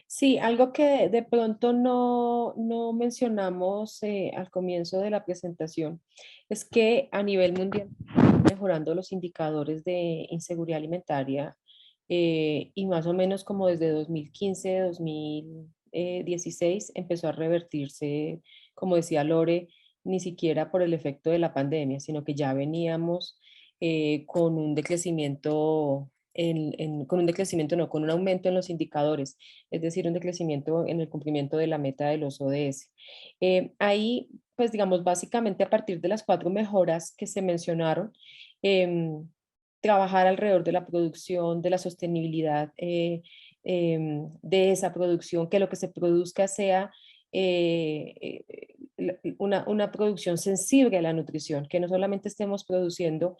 Sí, algo que de pronto no mencionamos al comienzo de la presentación es que a nivel mundial están mejorando los indicadores de inseguridad alimentaria y más o menos como desde 2015, 2016 empezó a revertirse, como decía Lore, ni siquiera por el efecto de la pandemia, sino que ya veníamos con un decrecimiento con un decrecimiento, no, con un aumento en los indicadores, es decir, un decrecimiento en el cumplimiento de la meta de los ODS. Ahí, pues digamos, básicamente a partir de las 4 mejoras que se mencionaron, trabajar alrededor de la producción, de la sostenibilidad de esa producción, que lo que se produzca sea una producción sensible a la nutrición, que no solamente estemos produciendo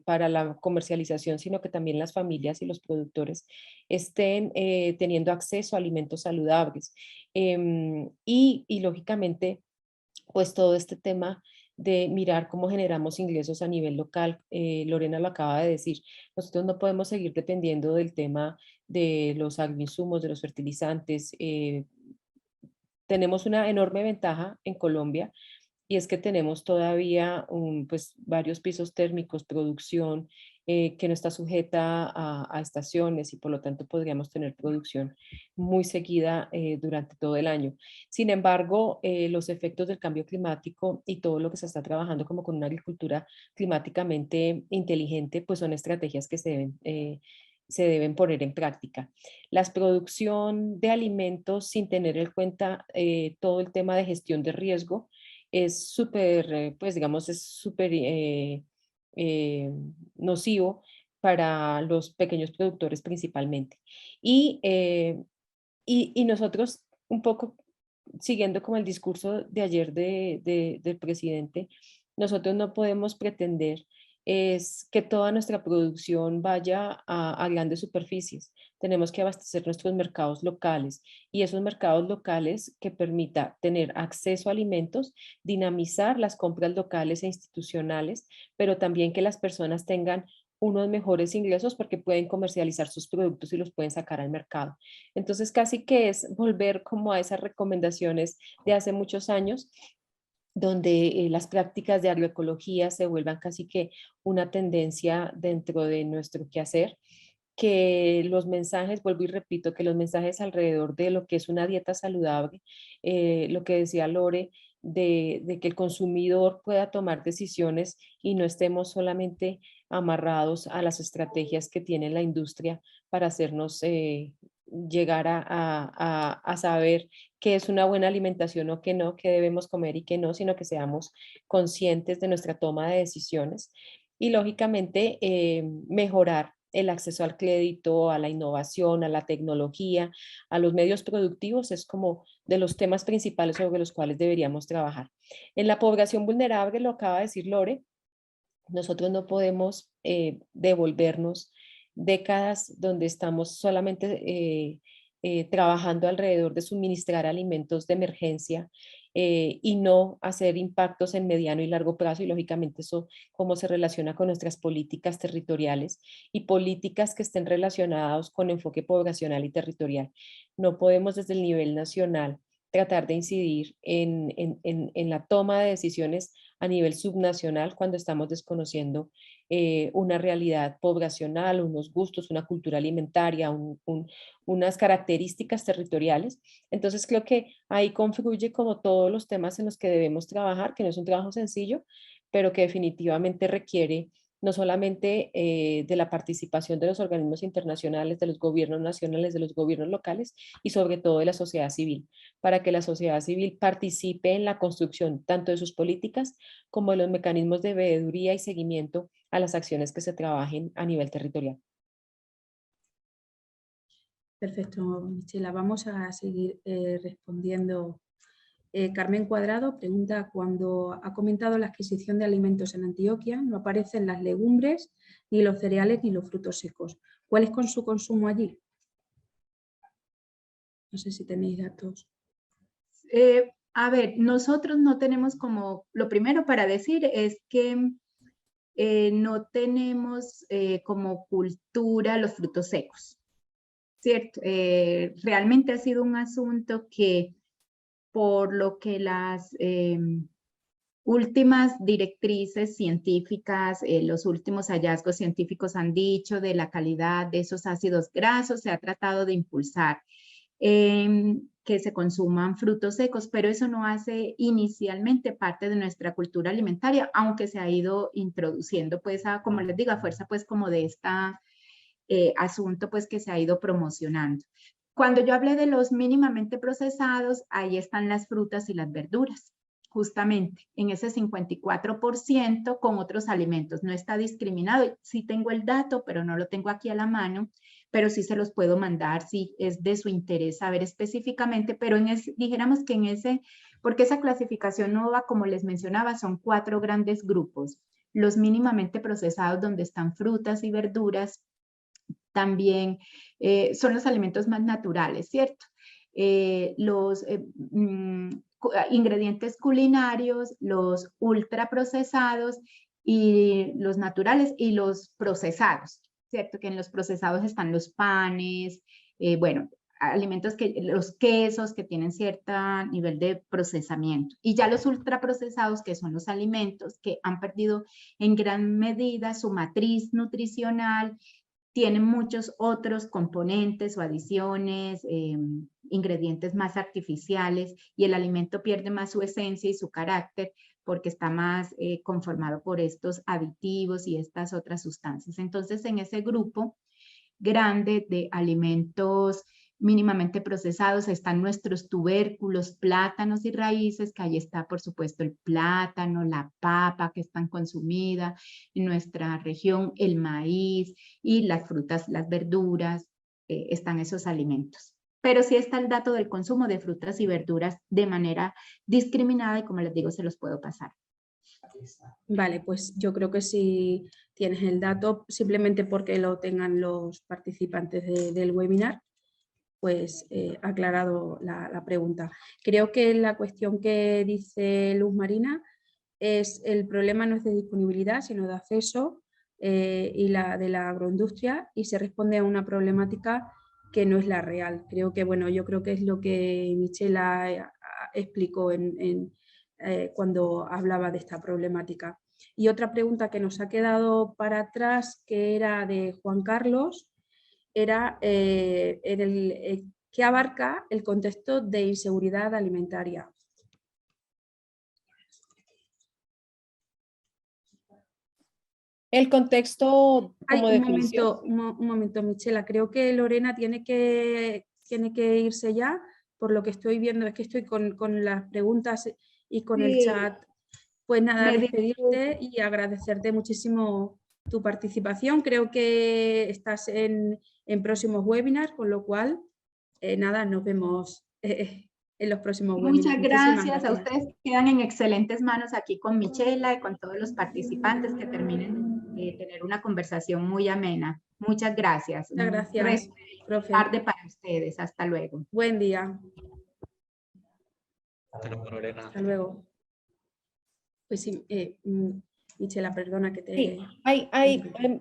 para la comercialización, sino que también las familias y los productores estén teniendo acceso a alimentos saludables. Y lógicamente, pues todo este tema de mirar cómo generamos ingresos a nivel local. Lorena lo acaba de decir, nosotros no podemos seguir dependiendo del tema de los agroinsumos, de los fertilizantes. Tenemos una enorme ventaja en Colombia y es que tenemos todavía pues, varios pisos térmicos, producción que no está sujeta a estaciones y por lo tanto podríamos tener producción muy seguida durante todo el año. Sin embargo, los efectos del cambio climático y todo lo que se está trabajando como con una agricultura climáticamente inteligente, pues son estrategias que se deben poner en práctica. La producción de alimentos sin tener en cuenta todo el tema de gestión de riesgo, es súper, pues digamos, es súper nocivo para los pequeños productores principalmente. Y nosotros un poco siguiendo como el discurso de ayer del presidente, nosotros no podemos pretender es que toda nuestra producción vaya a grandes superficies. Tenemos que abastecer nuestros mercados locales y esos mercados locales que permita tener acceso a alimentos, dinamizar las compras locales e institucionales, pero también que las personas tengan unos mejores ingresos porque pueden comercializar sus productos y los pueden sacar al mercado. Entonces casi que es volver como a esas recomendaciones de hace muchos años donde las prácticas de agroecología se vuelvan casi que una tendencia dentro de nuestro quehacer, que los mensajes, vuelvo y repito, que los mensajes alrededor de lo que es una dieta saludable, lo que decía Lore, de que el consumidor pueda tomar decisiones y no estemos solamente amarrados a las estrategias que tiene la industria para hacernos llegar a saber qué es una buena alimentación o qué no, qué debemos comer y qué no, sino que seamos conscientes de nuestra toma de decisiones y lógicamente mejorar el acceso al crédito, a la innovación, a la tecnología, a los medios productivos, es como de los temas principales sobre los cuales deberíamos trabajar. En la población vulnerable, lo acaba de decir Lore, nosotros no podemos devolvernos décadas donde estamos solamente trabajando alrededor de suministrar alimentos de emergencia y no hacer impactos en mediano y largo plazo y lógicamente eso cómo se relaciona con nuestras políticas territoriales y políticas que estén relacionadas con enfoque poblacional y territorial. No podemos desde el nivel nacional tratar de incidir en la toma de decisiones a nivel subnacional cuando estamos desconociendo una realidad poblacional, unos gustos, una cultura alimentaria, unas características territoriales. Entonces creo que ahí confluye como todos los temas en los que debemos trabajar, que no es un trabajo sencillo, pero que definitivamente requiere no solamente de la participación de los organismos internacionales, de los gobiernos nacionales, de los gobiernos locales y sobre todo de la sociedad civil, para que la sociedad civil participe en la construcción tanto de sus políticas como de los mecanismos de veeduría y seguimiento a las acciones que se trabajen a nivel territorial. Perfecto, Michela. Vamos a seguir respondiendo. Carmen Cuadrado pregunta, cuando ha comentado la adquisición de alimentos en Antioquia, no aparecen las legumbres, ni los cereales, ni los frutos secos. ¿Cuál es con su consumo allí? No sé si tenéis datos. A ver, nosotros no tenemos como, lo primero para decir es que no tenemos como cultura los frutos secos, ¿cierto? Realmente ha sido un asunto que por lo que las últimas directrices científicas, los últimos hallazgos científicos han dicho de la calidad de esos ácidos grasos, se ha tratado de impulsar que se consuman frutos secos, pero eso no hace inicialmente parte de nuestra cultura alimentaria, aunque se ha ido introduciendo, pues, como les digo, a fuerza, pues, como de esta asunto, pues, que se ha ido promocionando. Cuando yo hablé de los mínimamente procesados, ahí están las frutas y las verduras, justamente en ese 54% con otros alimentos. No está discriminado. Sí tengo el dato, pero no lo tengo aquí a la mano, pero sí se los puedo mandar si es de su interés saber específicamente, pero dijéramos que en ese, porque esa clasificación no va, como les mencionaba, son 4 grandes grupos. Los mínimamente procesados, donde están frutas y verduras, también son los alimentos más naturales, ¿cierto? Los ingredientes culinarios, los ultraprocesados y los naturales y los procesados, ¿cierto? Que en los procesados están los panes, bueno, alimentos los quesos que tienen cierto nivel de procesamiento. Y ya los ultraprocesados, que son los alimentos que han perdido en gran medida su matriz nutricional, tienen muchos otros componentes o adiciones, ingredientes más artificiales, y el alimento pierde más su esencia y su carácter porque está más conformado por estos aditivos y estas otras sustancias. Entonces, en ese grupo grande de alimentos mínimamente procesados están nuestros tubérculos, plátanos y raíces, que ahí está, por supuesto, el plátano, la papa, que es tan consumida en nuestra región, el maíz y las frutas, las verduras, están esos alimentos. Pero sí está el dato del consumo de frutas y verduras de manera discriminada y, como les digo, se los puedo pasar. Vale, pues yo creo que si tienes el dato, simplemente porque lo tengan los participantes del webinar, pues aclarado la pregunta. Creo que la cuestión que dice Luz Marina es el problema no es de disponibilidad, sino de acceso y de la agroindustria, y se responde a una problemática que no es la real. Creo que, bueno, yo creo que es lo que Michela explicó cuando hablaba de esta problemática. Y otra pregunta que nos ha quedado para atrás, que era de Juan Carlos, era ¿qué abarca el contexto de inseguridad alimentaria? El contexto como definición. Un momento, Michela, creo que Lorena tiene que irse ya, por lo que estoy viendo, es que estoy con las preguntas y con el chat. Pues nada, despedirte y agradecerte muchísimo tu participación. Creo que estás en próximos webinars, con lo cual, nada, nos vemos en los próximos webinars. Muchas gracias. A ustedes, quedan en excelentes manos aquí con Michela y con todos los participantes, que terminen de tener una conversación muy amena. Muchas gracias. Muchas gracias, profe. Tarde para ustedes. Hasta luego. Buen día. Hasta luego, Lorena. Hasta luego. Pues sí, Michela, perdona que te... Sí,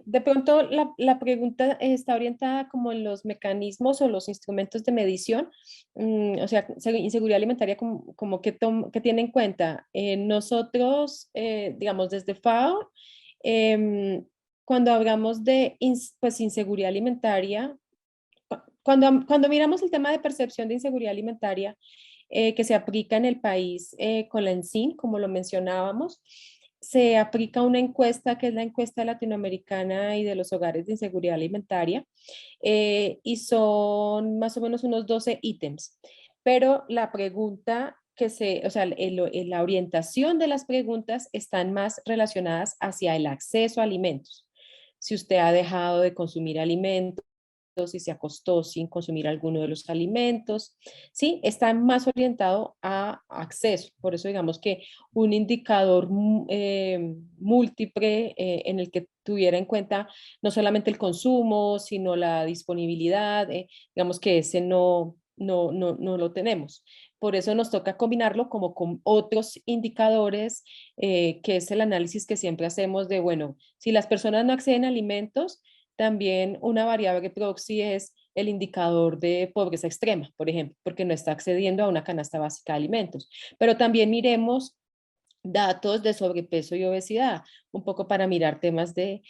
de pronto la pregunta está orientada como en los mecanismos o los instrumentos de medición, o sea, inseguridad alimentaria como que tiene en cuenta. Nosotros, digamos, desde FAO, cuando hablamos de pues, inseguridad alimentaria, cuando miramos el tema de percepción de inseguridad alimentaria que se aplica en el país con la ENCIN, como lo mencionábamos, se aplica una encuesta que es la encuesta latinoamericana y de los hogares de inseguridad alimentaria, y son más o menos unos 12 ítems. Pero la pregunta o sea, la orientación de las preguntas están más relacionadas hacia el acceso a alimentos. Si usted ha dejado de consumir alimentos, si se acostó sin consumir alguno de los alimentos, ¿sí? Está más orientado a acceso. Por eso digamos que un indicador múltiple en el que tuviera en cuenta no solamente el consumo, sino la disponibilidad, digamos que ese no no lo tenemos. Por eso nos toca combinarlo como con otros indicadores, que es el análisis que siempre hacemos de, bueno, si las personas no acceden a alimentos, también una variable proxy es el indicador de pobreza extrema, por ejemplo, porque no está accediendo a una canasta básica de alimentos. Pero también miremos datos de sobrepeso y obesidad, un poco para mirar temas de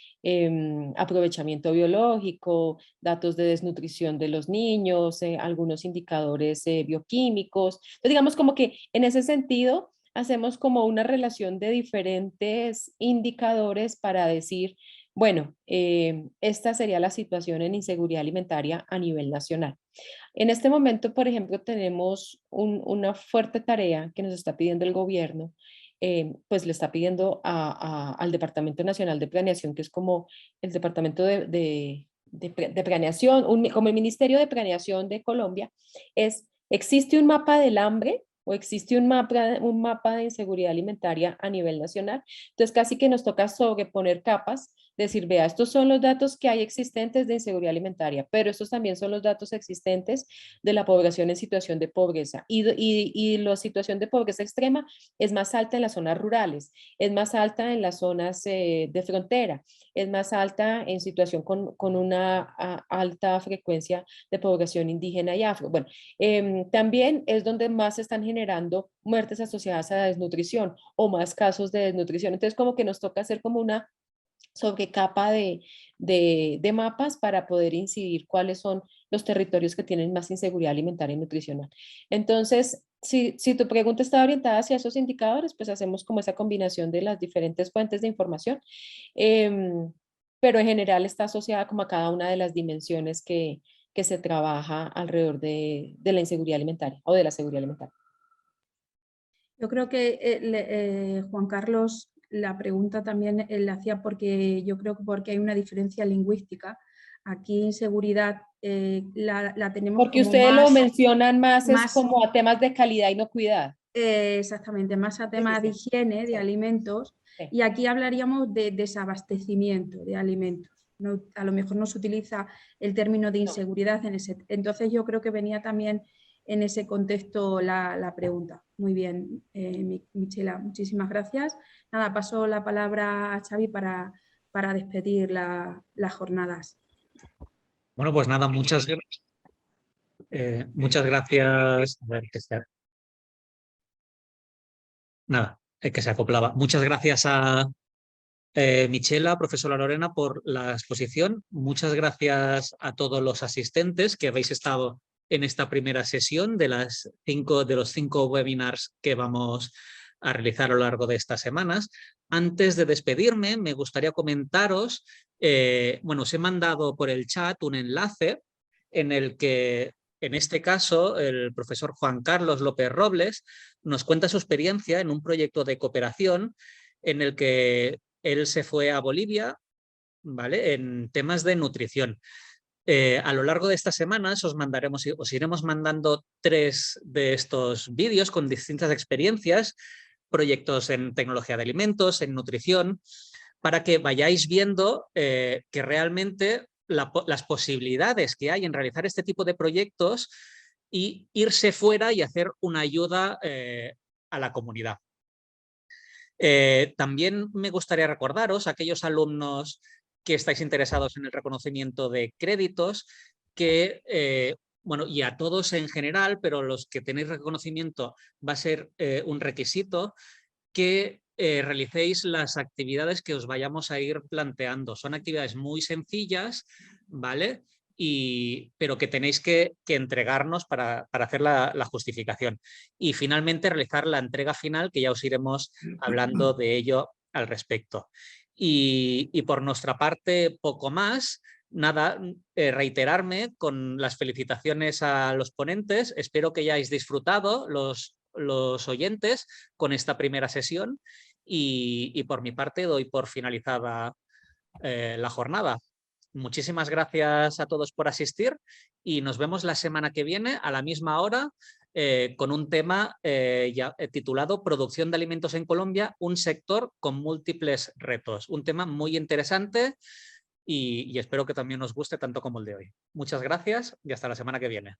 aprovechamiento biológico, datos de desnutrición de los niños, algunos indicadores bioquímicos. Entonces, digamos como que en ese sentido hacemos como una relación de diferentes indicadores para decir, bueno, esta sería la situación en inseguridad alimentaria a nivel nacional. En este momento, por ejemplo, tenemos una fuerte tarea que nos está pidiendo el gobierno, pues le está pidiendo al Departamento Nacional de Planeación, que es como el Departamento de Planeación, como el Ministerio de Planeación de Colombia, ¿existe un mapa del hambre o existe un mapa de inseguridad alimentaria a nivel nacional? Entonces casi que nos toca sobreponer capas, decir, vea, estos son los datos que hay existentes de inseguridad alimentaria, pero estos también son los datos existentes de la población en situación de pobreza. Y la situación de pobreza extrema es más alta en las zonas rurales, es más alta en las zonas de frontera, es más alta en situación con una alta frecuencia de población indígena y afro. Bueno, también es donde más se están generando muertes asociadas a la desnutrición o más casos de desnutrición. Entonces, como que nos toca hacer como una sobrecapa de mapas para poder incidir cuáles son los territorios que tienen más inseguridad alimentaria y nutricional. Entonces, si tu pregunta está orientada hacia esos indicadores, pues hacemos como esa combinación de las diferentes fuentes de información, pero en general está asociada como a cada una de las dimensiones que se trabaja alrededor de la inseguridad alimentaria o de la seguridad alimentaria. Yo creo que Juan Carlos, la pregunta también la hacía porque yo creo que porque hay una diferencia lingüística. Aquí inseguridad la tenemos porque como ustedes más, lo mencionan más es más como a temas de calidad, inocuidad. Exactamente, más a temas de higiene, de alimentos, y aquí hablaríamos de desabastecimiento de alimentos. No, a lo mejor no se utiliza el término de inseguridad en ese. Entonces yo creo que venía también en ese contexto la pregunta. Muy bien, Michela, muchísimas gracias. Nada, paso la palabra a Xavi para despedir las jornadas. Bueno, pues nada, muchas gracias. A ver, nada, que se acoplaba. Muchas gracias a Michela, profesora Lorena, por la exposición. Muchas gracias a todos los asistentes que habéis estado en esta primera sesión de los 5 webinars que vamos a realizar a lo largo de estas semanas. Antes de despedirme, me gustaría comentaros, bueno, os he mandado por el chat un enlace en el que, en este caso, el profesor Juan Carlos López Robles nos cuenta su experiencia en un proyecto de cooperación en el que él se fue a Bolivia, ¿vale?, en temas de nutrición. A lo largo de estas semanas os iremos mandando 3 de estos vídeos con distintas experiencias, proyectos en tecnología de alimentos, en nutrición, para que vayáis viendo que realmente las posibilidades que hay en realizar este tipo de proyectos y irse fuera y hacer una ayuda a la comunidad. También me gustaría recordaros a aquellos alumnos que estáis interesados en el reconocimiento de créditos, que, bueno, y a todos en general, pero los que tenéis reconocimiento va a ser un requisito, que realicéis las actividades que os vayamos a ir planteando. Son actividades muy sencillas, ¿vale?, pero que tenéis que entregarnos para hacer la justificación. Y finalmente realizar la entrega final, que ya os iremos hablando de ello al respecto. Y por nuestra parte, poco más. Nada, reiterarme con las felicitaciones a los ponentes. Espero que hayáis disfrutado los oyentes con esta primera sesión y por mi parte doy por finalizada la jornada. Muchísimas gracias a todos por asistir y nos vemos la semana que viene a la misma hora con un tema titulado Producción de alimentos en Colombia, un sector con múltiples retos. Un tema muy interesante y espero que también os guste tanto como el de hoy. Muchas gracias y hasta la semana que viene.